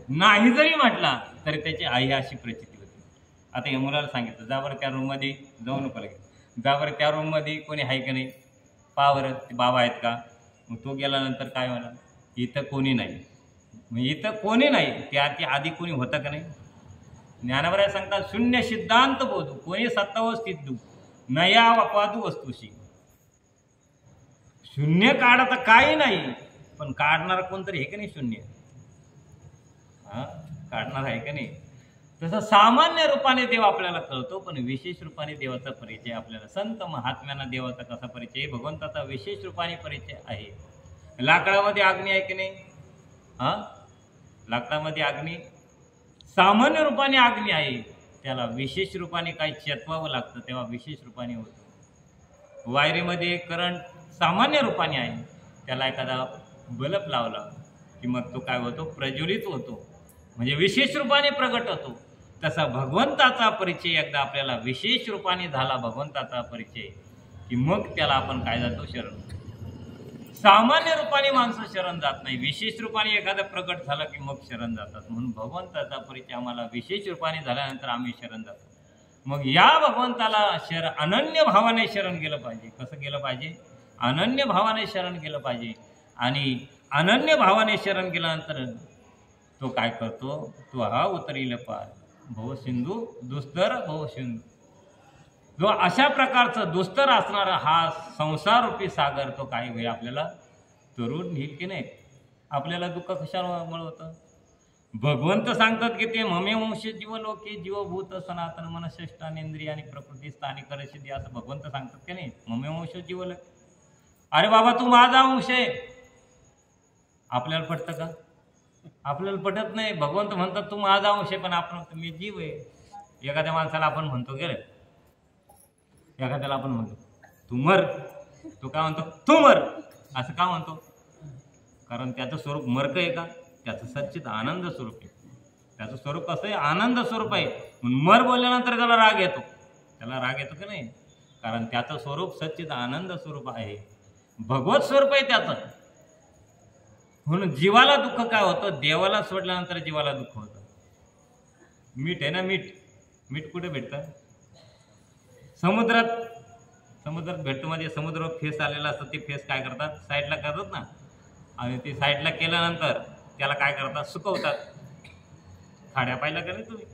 नाही जरी म्हटला तरी त्याची आई अशी प्रचिती होती. आता या मुलाला सांगितलं, जा बरं त्या रूममध्ये जाऊ नको लगेच, जा बरं त्या रूममध्ये कोणी आहे का नाही, पहा बरं ते बाबा आहेत का. मग तो गेल्यानंतर काय म्हणा, इथं कोणी नाही. मग इथं कोणी नाही, त्याची आधी कोणी होतं का नाही? ज्ञानोबा सांगतात, शून्य सिद्धांत बोधू कोणी सत्तावस्थित दू नया अपवादू वस्तूशी. शून्य काढता काही नाही, पण काढणार कोणतरी हे का नाही? शून्य हा काढणार आहे का नाही? तसं सामान्य रूपाने देव आपल्याला कळतो, पण विशेष रूपाने देवाचा परिचय आपल्याला संत महात्म्यांना देवाचा कसा परिचय, भगवंताचा विशेष रूपाने परिचय आहे. लाकडामध्ये अग्नी आहे की नाही? हा, लाकडामध्ये अग्नी सामान्य रूपाने अग्नी आहे, त्याला विशेष रूपाने काही चेतवावं लागतं तेव्हा विशेष रूपाने होतं. वायरीमध्ये करंट सामान्य रूपाने आहे, त्याला एखादा बल्ब लावला की मग तो काय होतो, प्रज्वलित होतो, म्हणजे विशेष रूपाने प्रगट होतो. तसा भगवंताचा परिचय एकदा आपल्याला विशेष रूपाने झाला, भगवंताचा परिचय, की मग त्याला आपण काय जातो, शरण. सामान्य रूपाने माणसं शरण जात नाही, विशेष रूपाने एखादं प्रगट झालं की मग शरण जातात. म्हणून भगवंताचा परिचय आम्हाला विशेष रूपाने झाल्यानंतर आम्ही शरण जातो. मग या भगवंताला अनन्य भावाने शरण गेलं पाहिजे. कसं गेलं पाहिजे? अनन्य भावाने शरण गेलं पाहिजे. आणि अनन्य भावाने शरण गेल्यानंतर तो काय करतो, तो हा उतरील पार भव सिंधू दुस्तर भव सिंधू. जो अशा प्रकारचं दुस्तर असणारा हा संसार रूपी सागर तो काही वेळ आपल्याला तरुण नेईल की नाही. आपल्याला दुःख कशामुळे होतं? भगवंत सांगतात की ते ममे वंश जीवलोके जीवभूत सनातन मनश्रेष्ठानेंद्रिय आणि प्रकृती स्थानिक करसिद्धी, असं भगवंत सांगतात की नाही. ममे वंश जीवलोक, अरे बाबा तू माझा अंश आहे. आपल्याला पटतं का? आपल्याला पटत नाही. भगवंत म्हणतात तू माझा अंश आहे, पण आपण मी जीव आहे. एखाद्या माणसाला आपण म्हणतो गेलं, एखाद्याला आपण म्हणतो तू मर, तो काय म्हणतो, तू मर. असं का म्हणतो? कारण त्याचं स्वरूप मर्क आहे का? त्याचं सच्चित आनंद स्वरूप आहे. त्याचं स्वरूप कसं आहे? आनंद स्वरूप आहे. म्हणून मर बोलल्यानंतर त्याला राग येतो. त्याला राग येतो की नाही? कारण त्याचं स्वरूप सच्चित आनंद स्वरूप आहे, भगवत स्वरूप आहे त्याचं. म्हणून जीवाला दुःख काय होतं? देवाला सोडल्यानंतर जीवाला दुःख होतं. मीठ आहे ना, मीठ. मीठ कुठे भेटतं? समुद्रात. समुद्रात भेटतो. म्हणजे समुद्र फेस आलेला असतं, ते फेस काय करतात, साईडला करतात ना. आणि ते साईडला केल्यानंतर त्याला काय करतात, सुकवतात. खाड्या पाहिल्या का नाही तुम्ही?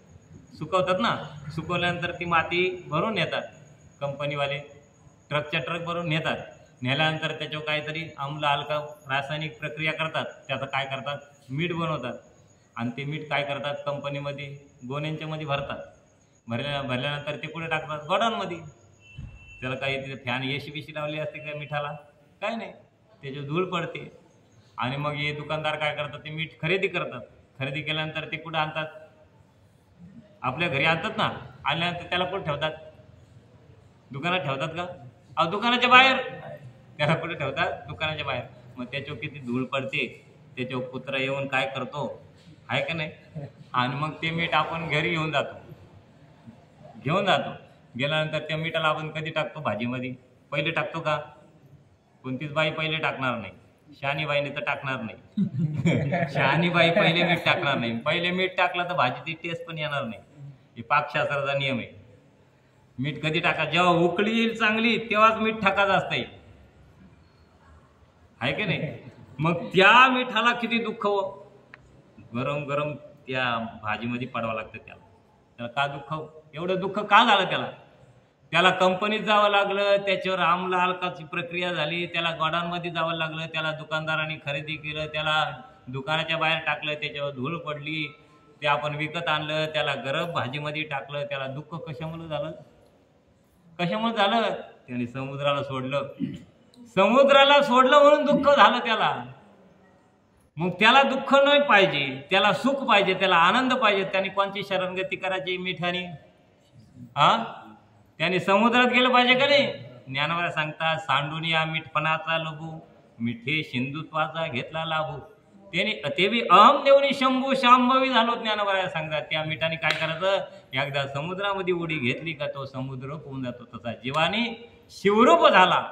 सुकवतात ना. सुकवल्यानंतर ती माती भरून नेतात कंपनीवाले, ट्रकच्या ट्रक भरून नेतात. नेल्यानंतर त्याच्यावर काहीतरी आम्ल हलका रासायनिक प्रक्रिया करतात, त्याचं काय करतात, मीठ बनवतात. आणि ते मीठ काय करतात, कंपनीमध्ये गोण्यांच्यामध्ये भरतात. भरल्यानंतर ते कुठे टाकतात, गोडाऊनमध्ये. त्याला काही तिथे फॅन एसी बीसी लावली असते का मिठाला? काय नाही, त्याच्यावर धूळ पडते. आणि मग हे दुकानदार काय करतात, ते मीठ खरेदी करतात. खरेदी केल्यानंतर ते कुठं आणतात, आपल्या घरी आणतात ना. आणल्यानंतर त्याला कुठं ठेवतात, दुकानात ठेवतात का? अहो दुकानाच्या बाहेर. त्याला कुठे ठेवतात, दुकानाच्या बाहेर. मग त्याच्यावर किती धूळ पडते, त्याच्यावर कुत्रा येऊन काय करतो, आहे का नाही. आणि मग ते मीठ आपण घरी घेऊन जातो. गेल्यानंतर त्या मिठाला आपण कधी टाकतो, भाजीमध्ये पहिले टाकतो का? कोणतीच बाई पहिले टाकणार नाही. शहाणी बाईने तर टाकणार नाही. शहाणी बाई पहिले मीठ टाकणार नाही. पहिले मीठ टाकलं तर भाजीची टेस्ट पण येणार नाही. हे पाकशास्त्राचा नियम आहे. मीठ कधी टाका, जेव्हा उकळी येईल चांगली तेव्हाच मीठ टाकायचं असतंय, आहे की नाही. मग त्या मिठाला किती दुःख, गरम गरम त्या भाजीमध्ये पडावं लागतं त्याला. त्याला का दुःख, एवढं दुःख का झालं त्याला कंपनीत जावं लागलं, त्याच्यावर आम्ल हलकाची प्रक्रिया झाली, त्याला गोडाऊनमध्ये जावं लागलं, त्याला दुकानदारांनी खरेदी केलं, त्याला दुकानाच्या बाहेर टाकलं, त्याच्यावर धूळ पडली, ते आपण विकत आणलं, त्याला गरम भाजीमध्ये टाकलं. त्याला दुःख कशामुळे झालं? कशामुळे झालं? त्याने समुद्राला सोडलं. समुद्राला सोडलं म्हणून दुःख झालं त्याला. मग त्याला दुःख नाही पाहिजे, त्याला सुख पाहिजे, त्याला आनंद पाहिजे. त्याने कोणची शरणगती करायची? मिठाने. त्याने समुद्रात गेलं पाहिजे का नाही? ज्ञानवरा सांगतात, सांडून या मीठपणाचा लघु, मिठे सिंधुत्वाचा घेतला लाभू. त्याने ते बी अहम देवनी शंभू शांभवी झालो. ज्ञानवरा सांगतात त्या मिठाने काय करायचं, एकदा समुद्रामध्ये उडी घेतली का तो समुद्र होऊन जातो. तसा जीवाने शिवरूप झाला.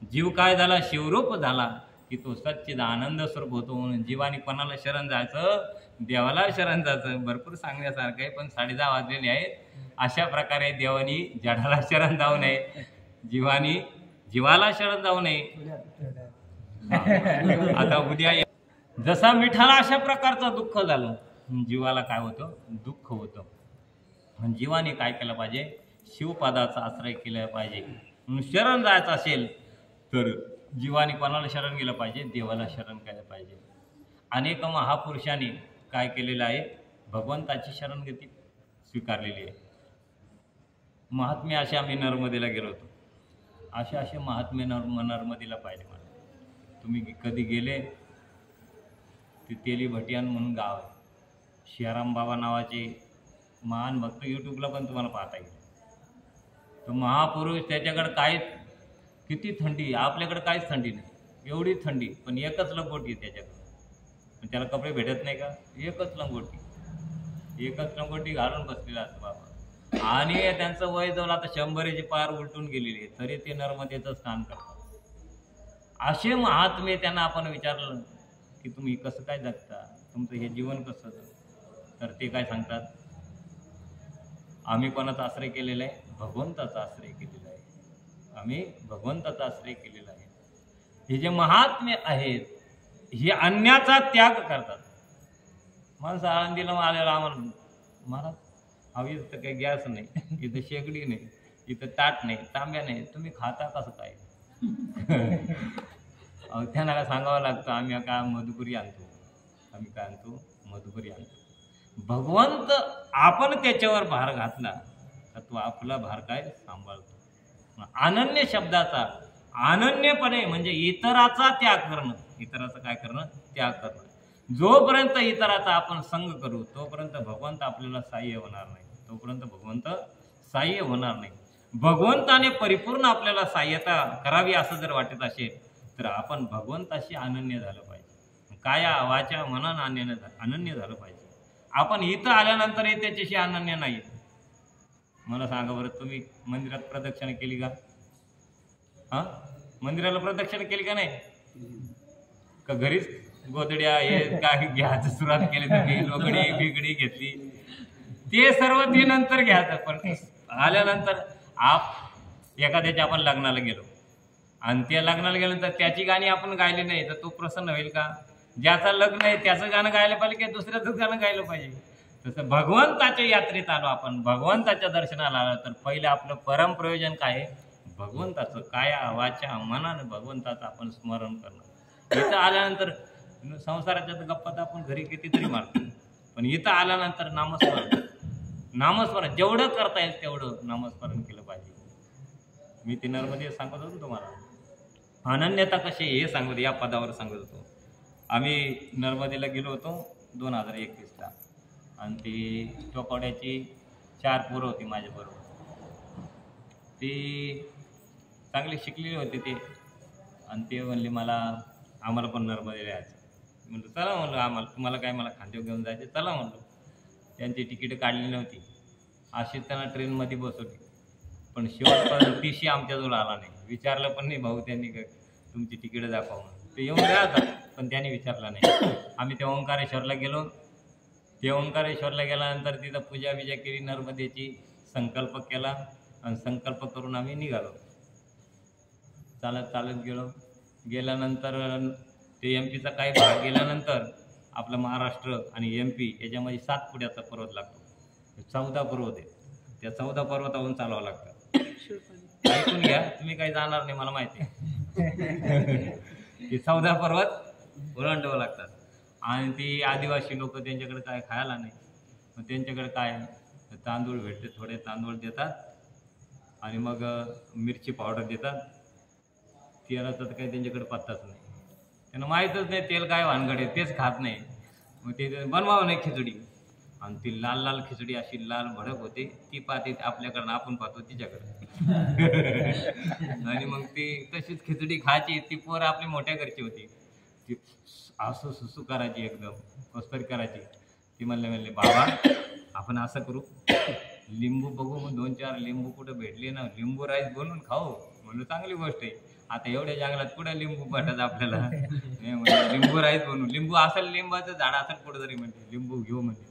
जीव काय झाला? शिवरूप झाला की तो सच्चिद आनंद स्वरूप होतो. म्हणून जीवाने कोणाला शरण जायचं? देवाला शरण जायचं. भरपूर सांगण्यासारखं आहे, पण 10:30 वाजलेले आहेत. अशा प्रकारे देवानी जडाला शरण जाऊ नये, जीवाला शरण जाऊ नये. आता उद्या जसा मिठाला अशा प्रकारचं दुःख झालं, जीवाला काय होतं? दुःख होतं. म्हणून जीवाने काय केलं पाहिजे? शिवपदाचा आश्रय केला पाहिजे. म्हणून शरण जायचं असेल तर जीवाने कोणाला शरण गेलं पाहिजे? देवाला शरण केलं पाहिजे. अनेक महापुरुषांनी काय केलेलं आहे? भगवंताची शरणगती स्वीकारलेली आहे. महात्मे असे आम्ही नर्मदेला गेलो होतो. असे महात्मे नर्मदेला पाहिजे मला. तुम्ही कधी गेले ते तेली भटियान म्हणून गाव आहे. शियाराम बाबा नावाचे महान भक्त यूट्यूबला पण तुम्हाला पाहता येईल. तो महापुरुष, त्याच्याकडे काहीच, किती थंडी, आपल्याकडे काहीच थंडी नाही, एवढी थंडी, पण एकच लंगोटी आहे त्याच्याकडे. पण त्याला कपडे भेटत नाही का? एकच लंगोटी घालून बसलेला असतो बाबा. आणि त्यांचं वय जवळ आता 100ची पार उलटून गेलेली आहे, तरी ते नर्मदेचं स्नान करतात. असे महात्मे, त्यांना आपण विचारलं की तुम्ही कसं काय जगता, तुमचं हे जीवन कसं, तर ते काय सांगतात, आम्ही कोणाचा आश्रय केलेला आहे? भगवंताचा आश्रय केलेला आहे. आम्ही भगवंताचा आश्रय केलेला आहे. हे जे महात्मे आहेत, हे अन्याचा त्याग करतात. माणसं आळंदीला आलेला आम्हाला, मला हवी तर काही गॅस नाही, इथं शेगडी नाही, इथं ताट नाही, तांब्या नाही, तुम्ही खाता कसं काय? त्यांना काय सांगावं लागतं, आम्ही काय मधुपुरी आणतो, आम्ही काय आणतो, मधुपुरी आणतो. भगवंत आपण त्याच्यावर भार घातला तर तो आपला भार काय सांभाळतो. अनन्य शब्दाचा अनन्यपणे म्हणजे इतराचा त्याग करणं, इतराचं काय करणं, त्याग करणं. जोपर्यंत इतराचा आपण संग करू तोपर्यंत भगवंत आपल्याला सहाय्य होणार नाही, तोपर्यंत भगवंत सहाय्य होणार नाही. भगवंताने परिपूर्ण आपल्याला सहाय्यता करावी असं जर वाटत असेल तर आपण भगवंताशी अनन्य झालं पाहिजे. काया वाचा मनानं अनन्य झालं पाहिजे. आपण इथं आल्यानंतरही त्याच्याशी अनन्य नाही. मला सांगा बरं, तुम्ही मंदिरात प्रदक्षिणा केली का? हा, मंदिराला प्रदक्षिणा केली का नाही? का घरीच गोदड्या हे काय घ्यायचं सुरुवात केली, तुम्ही लोकडी बिगडी घेतली, ते सर्व ते नंतर घ्यायचं. पण आल्यानंतर एखाद्याच्या आपण लग्नाला गेलो आणि त्या लग्नाला गेल्यानंतर त्याची गाणी आपण गायली नाही तर तो प्रसन्न होईल का? ज्याचं लग्न आहे त्याचं गाणं गायला पाहिजे की दुसऱ्याचं गाणं गायला पाहिजे? तसं भगवंताच्या यात्रेत आलो आपण, भगवंताच्या दर्शनाला आलो तर पहिले आपलं परम प्रयोजन काय आहे? भगवंताचं काया वाचा मनानं भगवंताचं आपण स्मरण करणं. इथं आल्यानंतर संसाराच्या गप्पा तर आपण घरी कितीतरी मारतो, पण इथं आल्यानंतर नामस्मरण जेवढं करता येईल तेवढं नामस्मरण केलं पाहिजे. मी ते नर्मदे सांगत होतो तुम्हाला, अनन्यता कशी हे सांगत, या पदावर सांगत होतो. आम्ही नर्मदेला गेलो होतो 2021ला आणि ती टोकवड्याची 4 पोरं होती माझ्याबरोबर. ती चांगली शिकलेली होती ते, आणि ते म्हणले आम्हाला पण नर्मदेला यायचं. म्हणलं चला, म्हणलं आम्हाला, तुम्हाला काय मला खांद्यावर घेऊन जायचे, चला म्हणलं. त्यांची तिकीट काढली नव्हती, अशी त्यांना ट्रेनमध्ये बसवली. पण शेवटपर्यंत टीसी आमच्याजवळ आला नाही, विचारलं पण नाही भाऊ त्यांनी काय तुमची तिकीट दाखवा म्हणून. ते येऊन राहतात पण त्यांनी विचारलं नाही. आम्ही त्या ओंकारेश्वरला गेलो. ते ओंकारेश्वरला गेल्यानंतर तिथं पूजा बिजा केली, नर्मदेची संकल्प केला आणि संकल्प करून आम्ही निघालो. चालत गेल्यानंतर ते MP चा काही भाग गेल्यानंतर आपलं महाराष्ट्र आणि MP याच्यामध्ये 7 पुड्याचा पर्वत लागतो. 14 पर्वत आहे. त्या 14 पर्वतावरून चालवावं लागतं. ऐकून घ्या, तुम्ही काही जाणार नाही मला माहिती आहे. ते 14 पर्वत ओलांडावं लागतात. आणि ती आदिवासी लोक, त्यांच्याकडे काय खायला नाही, मग त्यांच्याकडे काय तांदूळ भेटते, थोडे तांदूळ देतात आणि मग मिरची पावडर देतात. तेलाचा तर काही त्यांच्याकडे पत्ताच नाही, त्यांना माहीतच नाही तेल काय भानगड आहे, तेच खात नाही. मग ते बनवावं नाही खिचडी, आणि ती लाल लाल खिचडी अशी लाल भडक होते, ती पाहते आपल्याकडनं, आपण पाहतो तिच्याकडे. आणि मग ती तशीच खिचडी खायची. ती पोरं आपली मोठ्या घरची होती, ती असं सुसू करायची, एकदम कस्तरी करायची. ती म्हणले बाबा आपण असं करू, लिंबू बघू, मग 2-4 लिंबू कुठं भेटले ना, लिंबू राईस बनवून खाऊ. म्हणलं चांगली गोष्ट आहे, आता एवढ्या जंगलात कुठं लिंबू भेटत आपल्याला. म्हणजे लिंबू राईस बनवू, लिंबू असेल, लिंबाचं झाड असेल कुठं तरी, म्हणजे लिंबू घेऊ. म्हणजे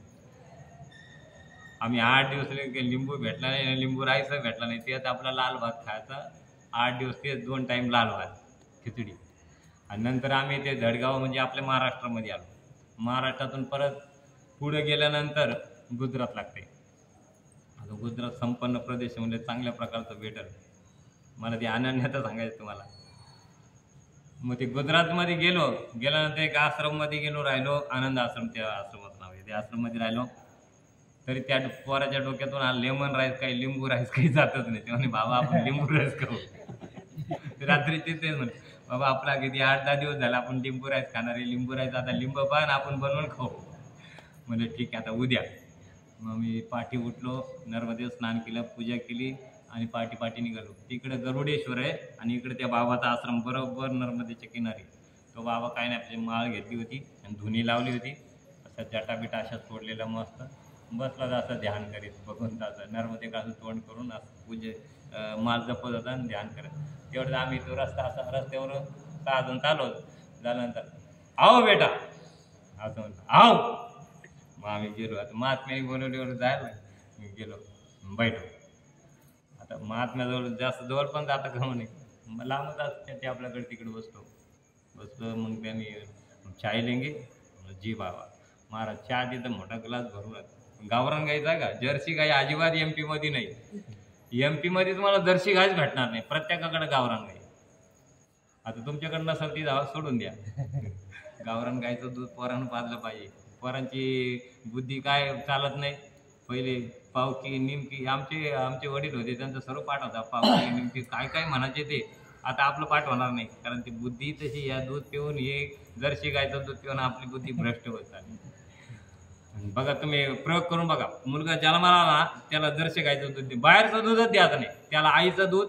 आम्ही 8 दिवस लिंबू भेटला नाही, लिंबू राईस भेटला नाही. तेच आपला लाल भात खायचा 8 दिवस, तेच 2 टाईम लाल भात खिचडी. आणि नंतर आम्ही ते धडगाव म्हणजे आपल्या महाराष्ट्रामध्ये आलो. महाराष्ट्रातून परत पुढे गेल्यानंतर गुजरात लागते. आता गुजरात संपन्न प्रदेश म्हणजे चांगल्या प्रकारचं भेटेल. मला ते अनन्यता सांगायचं तुम्हाला. मग ते गुजरातमध्ये गेल्यानंतर एक आश्रममध्ये राहिलो, आनंद आश्रम, त्या आश्रमाचं नाव आहे. त्या आश्रममध्ये राहिलो तरी त्या पोराच्या डोक्यातून हा लेमन राईस काही लिंबू राईस काही जातच नाही. ते म्हणे बाबा आपण लिंबू राईस खाऊ. रात्री तेच म्हणे बाबा आपला किती 8-10 दिवस झाला आपण लिंबू राईस खाणार आहे. लिंबू राईस आता लिंबू पान आपण बनवून खाऊ. म्हणजे ठीक आहे आता उद्या. मग मी पाठी उठलो, नर्मदेव स्नान केलं, पूजा केली आणि पाठी निघालो. तिकडे गरुडेश्वर आहे आणि इकडे त्या बाबाचा आश्रम बरोबर नर्मदेच्या किनारी. तो बाबा काय नाही आपली माळ घेतली होती आणि धुनी लावली होती. असं जटाबिटा अशा सोडलेला मस्त बसला असं ध्यान करीत भगवंताचं नर्मदे काढून तोंड करून असं पूजे माळ जपत होता आणि ध्यान करत. तेवढं आम्ही तो रस्ता असा रस्त्यावर 6 जण चालू झाल्यानंतर आओ बेटा असं म्हणतो आओ. मग आम्ही गेलो. आता महात्म्याने बोलवल्यावर जायला मी गेलो बैठो. आता महात्म्याजवळ जास्त जवळ पण जातं का म्हणे मग लांबच असते ते आपल्याकडे तिकडे बसलो. मग त्यांनी चाय लेंगे जी बाबा महाराज चहा तिथं मोठा ग्लास भरून गावरान गायचा का जर्सी गाय अजिबात MP मध्ये नाही. MP मध्ये तुम्हाला जर्सी गायच भेटणार नाही. प्रत्येकाकडे गावरान गाय. आता तुमच्याकडे नसेल ती जावा सोडून द्या. गावरान गायचं दूध पोरानं पाजलं पाहिजे. पोरांची बुद्धी काय चालत नाही. पहिले पावकी निमकी आमचे वडील होते त्यांचं सर्व पाठ होता. पावकी निमकी काय म्हणायचे ते आता आपलं पाठ होणार नाही. कारण ती बुद्धी तशी या दूध पिऊन हे जर्सी गायचं दूध पिऊन आपली बुद्धी भ्रष्ट होत चालली. बघा तुम्ही प्रयोग करून बघा. मुलगा जन्माला आला त्याला जर्सी गायचं दूध दे. बाहेरचं दूधच द्यायचं नाही त्याला. आईचं दूध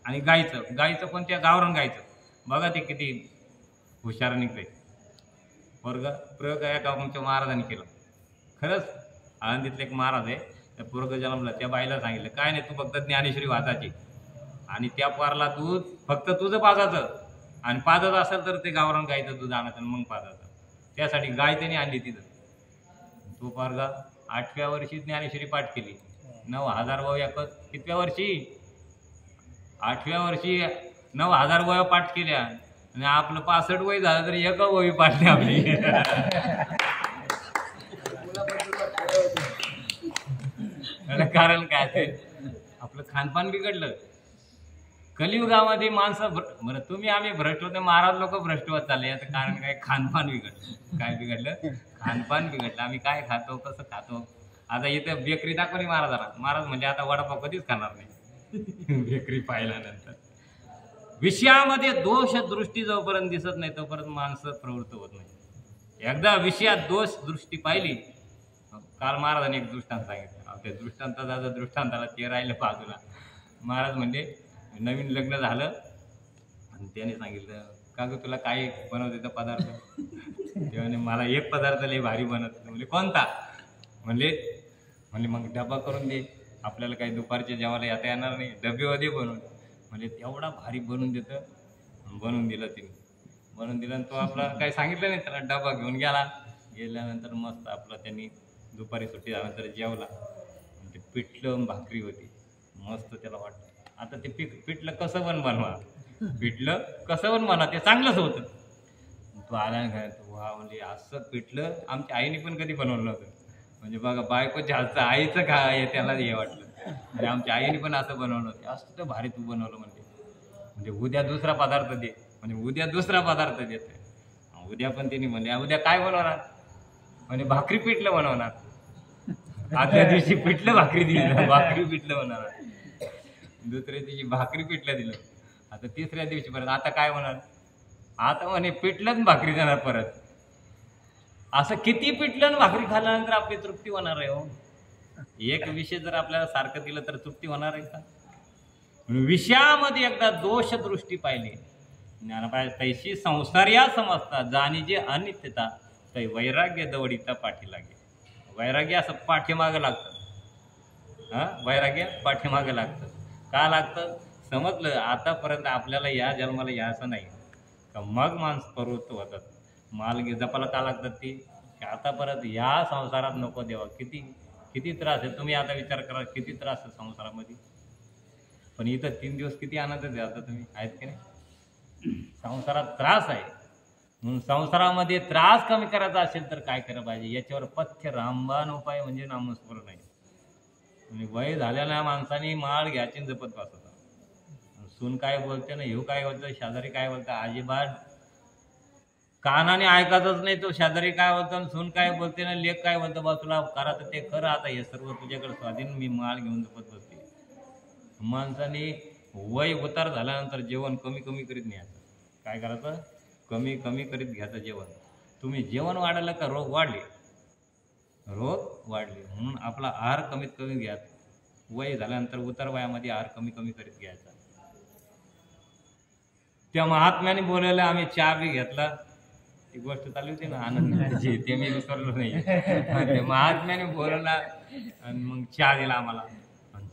आणि गायचं पण त्या गावरान गायचं. बघा ते किती हुशार निघते. प्रयोग एका आमच्या महाराजांनी केला. खरंच आळंदीतले एक महाराज आहे. त्या पोरग जन्मला त्या बाईला सांगितलं काय नाही तू फक्त ज्ञानेश्वरी वाचायची आणि त्या पोराला दूध फक्त तुझं पाजायचं आणि पाजत असेल तर ते गावरान गायचं दूध आणायचं मग पाजायचं. त्यासाठी गाय त्यांनी आणली तिथं. तो पोरगा 8व्या वर्षी ज्ञानेश्वरी पाठ केली. 9,000 वया कितव्या वर्षी 8व्या वर्षी 9,000 वया पाठ केल्या आणि आपलं 65 वय झालं तरी एका वही पाठली आपली. कारण काय ते आपलं खानपान बिघडलं. कलियुगामध्ये माणसं बरं तुम्ही आम्ही भ्रष्ट होते. महाराज लोक भ्रष्ट होत चालले. याचं कारण काय खानपान बिघडलं. काय बिघडलं खानपान बिघडलं. आम्ही काय खातो कसं खातो. आता इथं बेकरी दाखवली महाराजांना. महाराज म्हणजे आता वडापाव कधीच खाणार नाही. बेकरी पाहिल्यानंतर विषयामध्ये दोष दृष्टी जोपर्यंत दिसत नाही तोपर्यंत माणसं प्रवृत्त होत नाही. एकदा विषयात दोष दृष्टी पाहिली. काल महाराजांनी एक दृष्टांत सांगितलं. त्या दृष्टांताचा दृष्टांताला ते राहिलं बाजूला. महाराज म्हणजे नवीन लग्न झालं आणि त्याने सांगितलं का ग तुला काय बनवते तर पदार्थ. तेव्हा मला एक पदार्थ लय भारी बनत. म्हणजे कोणता म्हणले मग डबा करून दे. आपल्याला काही दुपारच्या जेवायला येता येणार नाही. डबेमध्ये बनवून म्हणजे तेवढा भारी बनवून देतं. बनवून दिलं तिने. बनवून दिलं आणि तो आपला काही सांगितलं नाही त्याला. डबा घेऊन गेल्यानंतर मस्त आपला त्यांनी दुपारी सुट्टी झाल्यानंतर जेवला. ते पिठलं भाकरी होती मस्त. त्याला वाटतं आता ते पिठलं कसं पण बनवा. पिठलं कसं पण बनवा ते चांगलंच होतं. तो आला वा म्हणजे असं पिठलं आमच्या आईने पण कधी बनवलं नव्हतं. म्हणजे बघा बायकोच्या हातचं आईचं काय त्याला हे वाटलं. म्हणजे आमच्या आईने पण असं बनवलं होतं. असं तर भारी तू बनवलं म्हणजे उद्या दुसरा पदार्थ दे. म्हणजे उद्या दुसरा पदार्थ देते. उद्या पण त्यांनी म्हणजे उद्या काय बनवणार म्हणजे भाकरी पिठलं बनवणार. आदल्या दिवशी पिठलं भाकरी दिली. भाकरी पिठलं बनवणार. दुसऱ्या दिवशी भाकरी पिठलं दिलं. आता तिसऱ्या दिवशी परत आता काय होणार. आता म्हणे पिठलं भाकरी देणार परत. असं किती पिठलं भाकरी खाल्ल्यानंतर आपली तृप्ती होणार आहे हो. एक विषय जर आपल्याला सारखं दिलं तर तृप्ती होणार आहे का. विषयामध्ये एकदा दोष दृष्टी पाहिली ज्ञानपाय तैशी संसार या समजतात जाणी जे अनित्यता तै वैराग्य दवडीचा पाठी लागे. वैराग्य असं पाठीमागं लागतं. वैराग्य पाठीमागं लागतं. का लागतं समजलं आतापर्यंत आपल्याला या जन्माला यायचं नाही का मग माणसं प्रवृत्त होतात. माल जपाला का लागतात ती आता परत या संसारात नको देवा. किती त्रास आहे. तुम्ही आता विचार करा किती त्रास आहे संसारामध्ये. पण इथं 3 दिवस किती आनंद द्या आता तुम्ही आहेत की नाही. संसारात त्रास आहे म्हणून संसारामध्ये त्रास कमी करायचा असेल तर काय करायला पाहिजे. याच्यावर पथ्य रामबाण उपाय म्हणजे नामस्मरण आहे. म्हणजे वय झालेल्या माणसाने माळ घ्यायची जपत बसत. सून काय बोलते ना ह्यो काय बोलतं शेजारी काय बोलतं अजिबात कानाने ऐकतच नाही. तो शेजारी काय बोलतो, सून काय बोलते ना, लेख काय बोलतो, बा तुला करा तर ते कर, आता हे सर्व तुझ्याकडे स्वाधीन, मी माळ घेऊन जपत बसते. माणसाने वय उतार झाल्यानंतर जेवण कमी कमी करीत न्यायचं. काय करायचं? कमी कमी करीत घ्यायचं जेवण. तुम्ही जेवण वाढलं का रोग वाढले, रोग वाढले. म्हणून आपला आहार कमीत कमी घ्यायचा. वय झाल्यानंतर उतार वयामध्ये आहार कमी कमी करीत घ्यायचा. त्या महात्म्याने बोलायला आम्ही चहा बी घेतला. ती गोष्ट चालू होती ना आनंदाची, ते मी विसरलो नाही. ते महात्म्याने बोलवला आणि मग चहा दिला आम्हाला.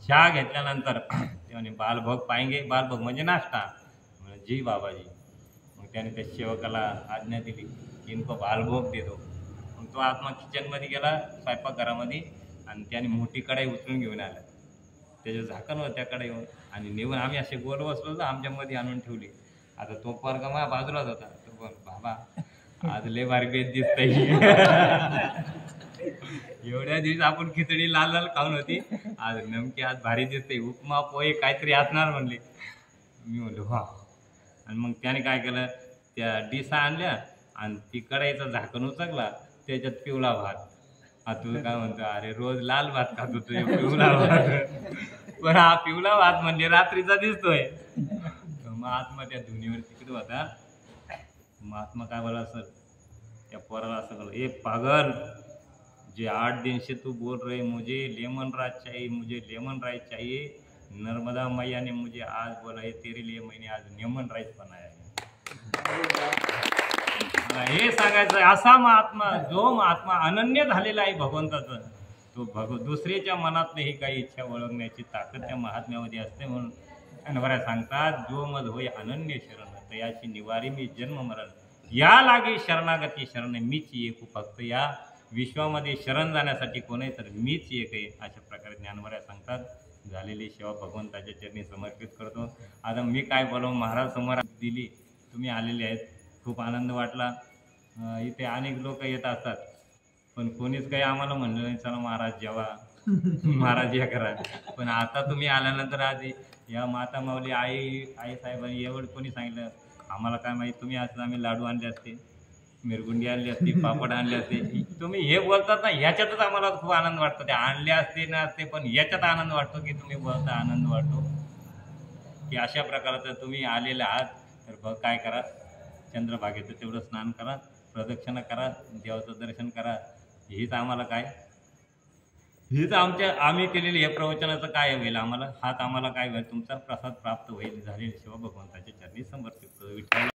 चहा घेतल्यानंतर त्याने बालभोग पाहिजे. बालभोग म्हणजे नाश्ता. म्हणजे जी बाबाजी. मग त्याने त्या सेवकाला आज्ञा दिली की इनको बालभोग देतो. मग तो आत्मा किचनमध्ये गेला, स्वयंपाकघरामध्ये, आणि त्याने मोठी कढाई उचलून घेऊन आला. त्याचं झाकण होतं त्या कढाईवर, आणि नेऊन आम्ही असे गोल बसलो तर आमच्यामध्ये आणून ठेवली. आता तो पोरगा माझ्या बाजूलाच होता. तो बोल, बाबा आज लय भारी बेत दिसतंय. एवढ्या दिवस आपण खिचडी लाल लाल खाऊन होती, आज नेमकी आज भारी दिसते, उपमा पोहे काहीतरी असणार म्हणले. मी म्हणलो हा. आणि मग त्याने काय केलं, त्या डिशा आणल्या आणि ती कढाईचं झाकण उचकला, त्याच्यात पिवळा भात. तू काय म्हणतो, अरे रोज लाल भात खातो तुझे पिवळा भात, पण हा पिवळा भात म्हणजे रात्रीचा दिसतोय. महात्मा त्या धुनीवर तिकडे होता. महात्मा काय बोला सर त्या पोराला असं बोला, ए पागल, जे 8 दिन से तू बोल रहे मुझे लेमन राइस चाहिए, मुझे लेमन राइस चाहिए, नर्मदा मैया ने मुझे आज बोला है तेरे लिए मैंने आज लेमन राइस बनाया है. हे सांगायचं असा महात्मा, जो महात्मा अनन्य झालेला आहे भगवंताचं, तो दुसऱ्याच्या मनात नाही काही इच्छा ओळखण्याची ताकद त्या महात्म्यामध्ये असते. म्हणून अनवऱ्या सांगतात, जो मज होय अनन्य शरण तयाची निवारी मी जन्म मरण, या लागी शरणागती शरण मीच एक, फक्त या विश्वामध्ये शरण जाण्यासाठी कोण आहे तर मीच एक आहे. अशा प्रकारे ज्ञानवऱ्या सांगतात. झालेली सेवा भगवंताच्या चरणी समर्पित करतो. आता मी काय बोलावं, महाराज समोर दिली, तुम्ही आलेले आहेत, खूप आनंद वाटला. इथे अनेक लोक येत असतात, पण कोणीच काही आम्हाला म्हणलं नाही चला महाराज जेवा, महाराज या करा. पण आता तुम्ही आल्यानंतर आधी या माता माऊली आई साहेबांनी एवढं कोणी सांगितलं आम्हाला काय माहिती. तुम्ही असं आम्ही लाडू आणले असते, मिरगुंडी आणली असते, पापड आणले असते. तुम्ही हे बोलतात ना, ह्याच्यातच आम्हाला खूप आनंद वाटतो. ते आणले असते ना असते, पण याच्यात आनंद वाटतो की तुम्ही बोलता, आनंद वाटतो की अशा प्रकारचं तुम्ही आलेले आहात. तर बघ काय करा, चंद्रभागेचं तेवढं स्नान करा, प्रदक्षिणा करा, देवाचं दर्शन करा. हेच आम्हाला काय, हेच आम्ही केलेले हे प्रवचनाचं काय होईल आम्हाला, हाच आम्हाला काय होईल, तुमचा प्रसाद प्राप्त होईल. झालेली सेवा भगवंताच्या चरणी समर्पित. विठ्ठल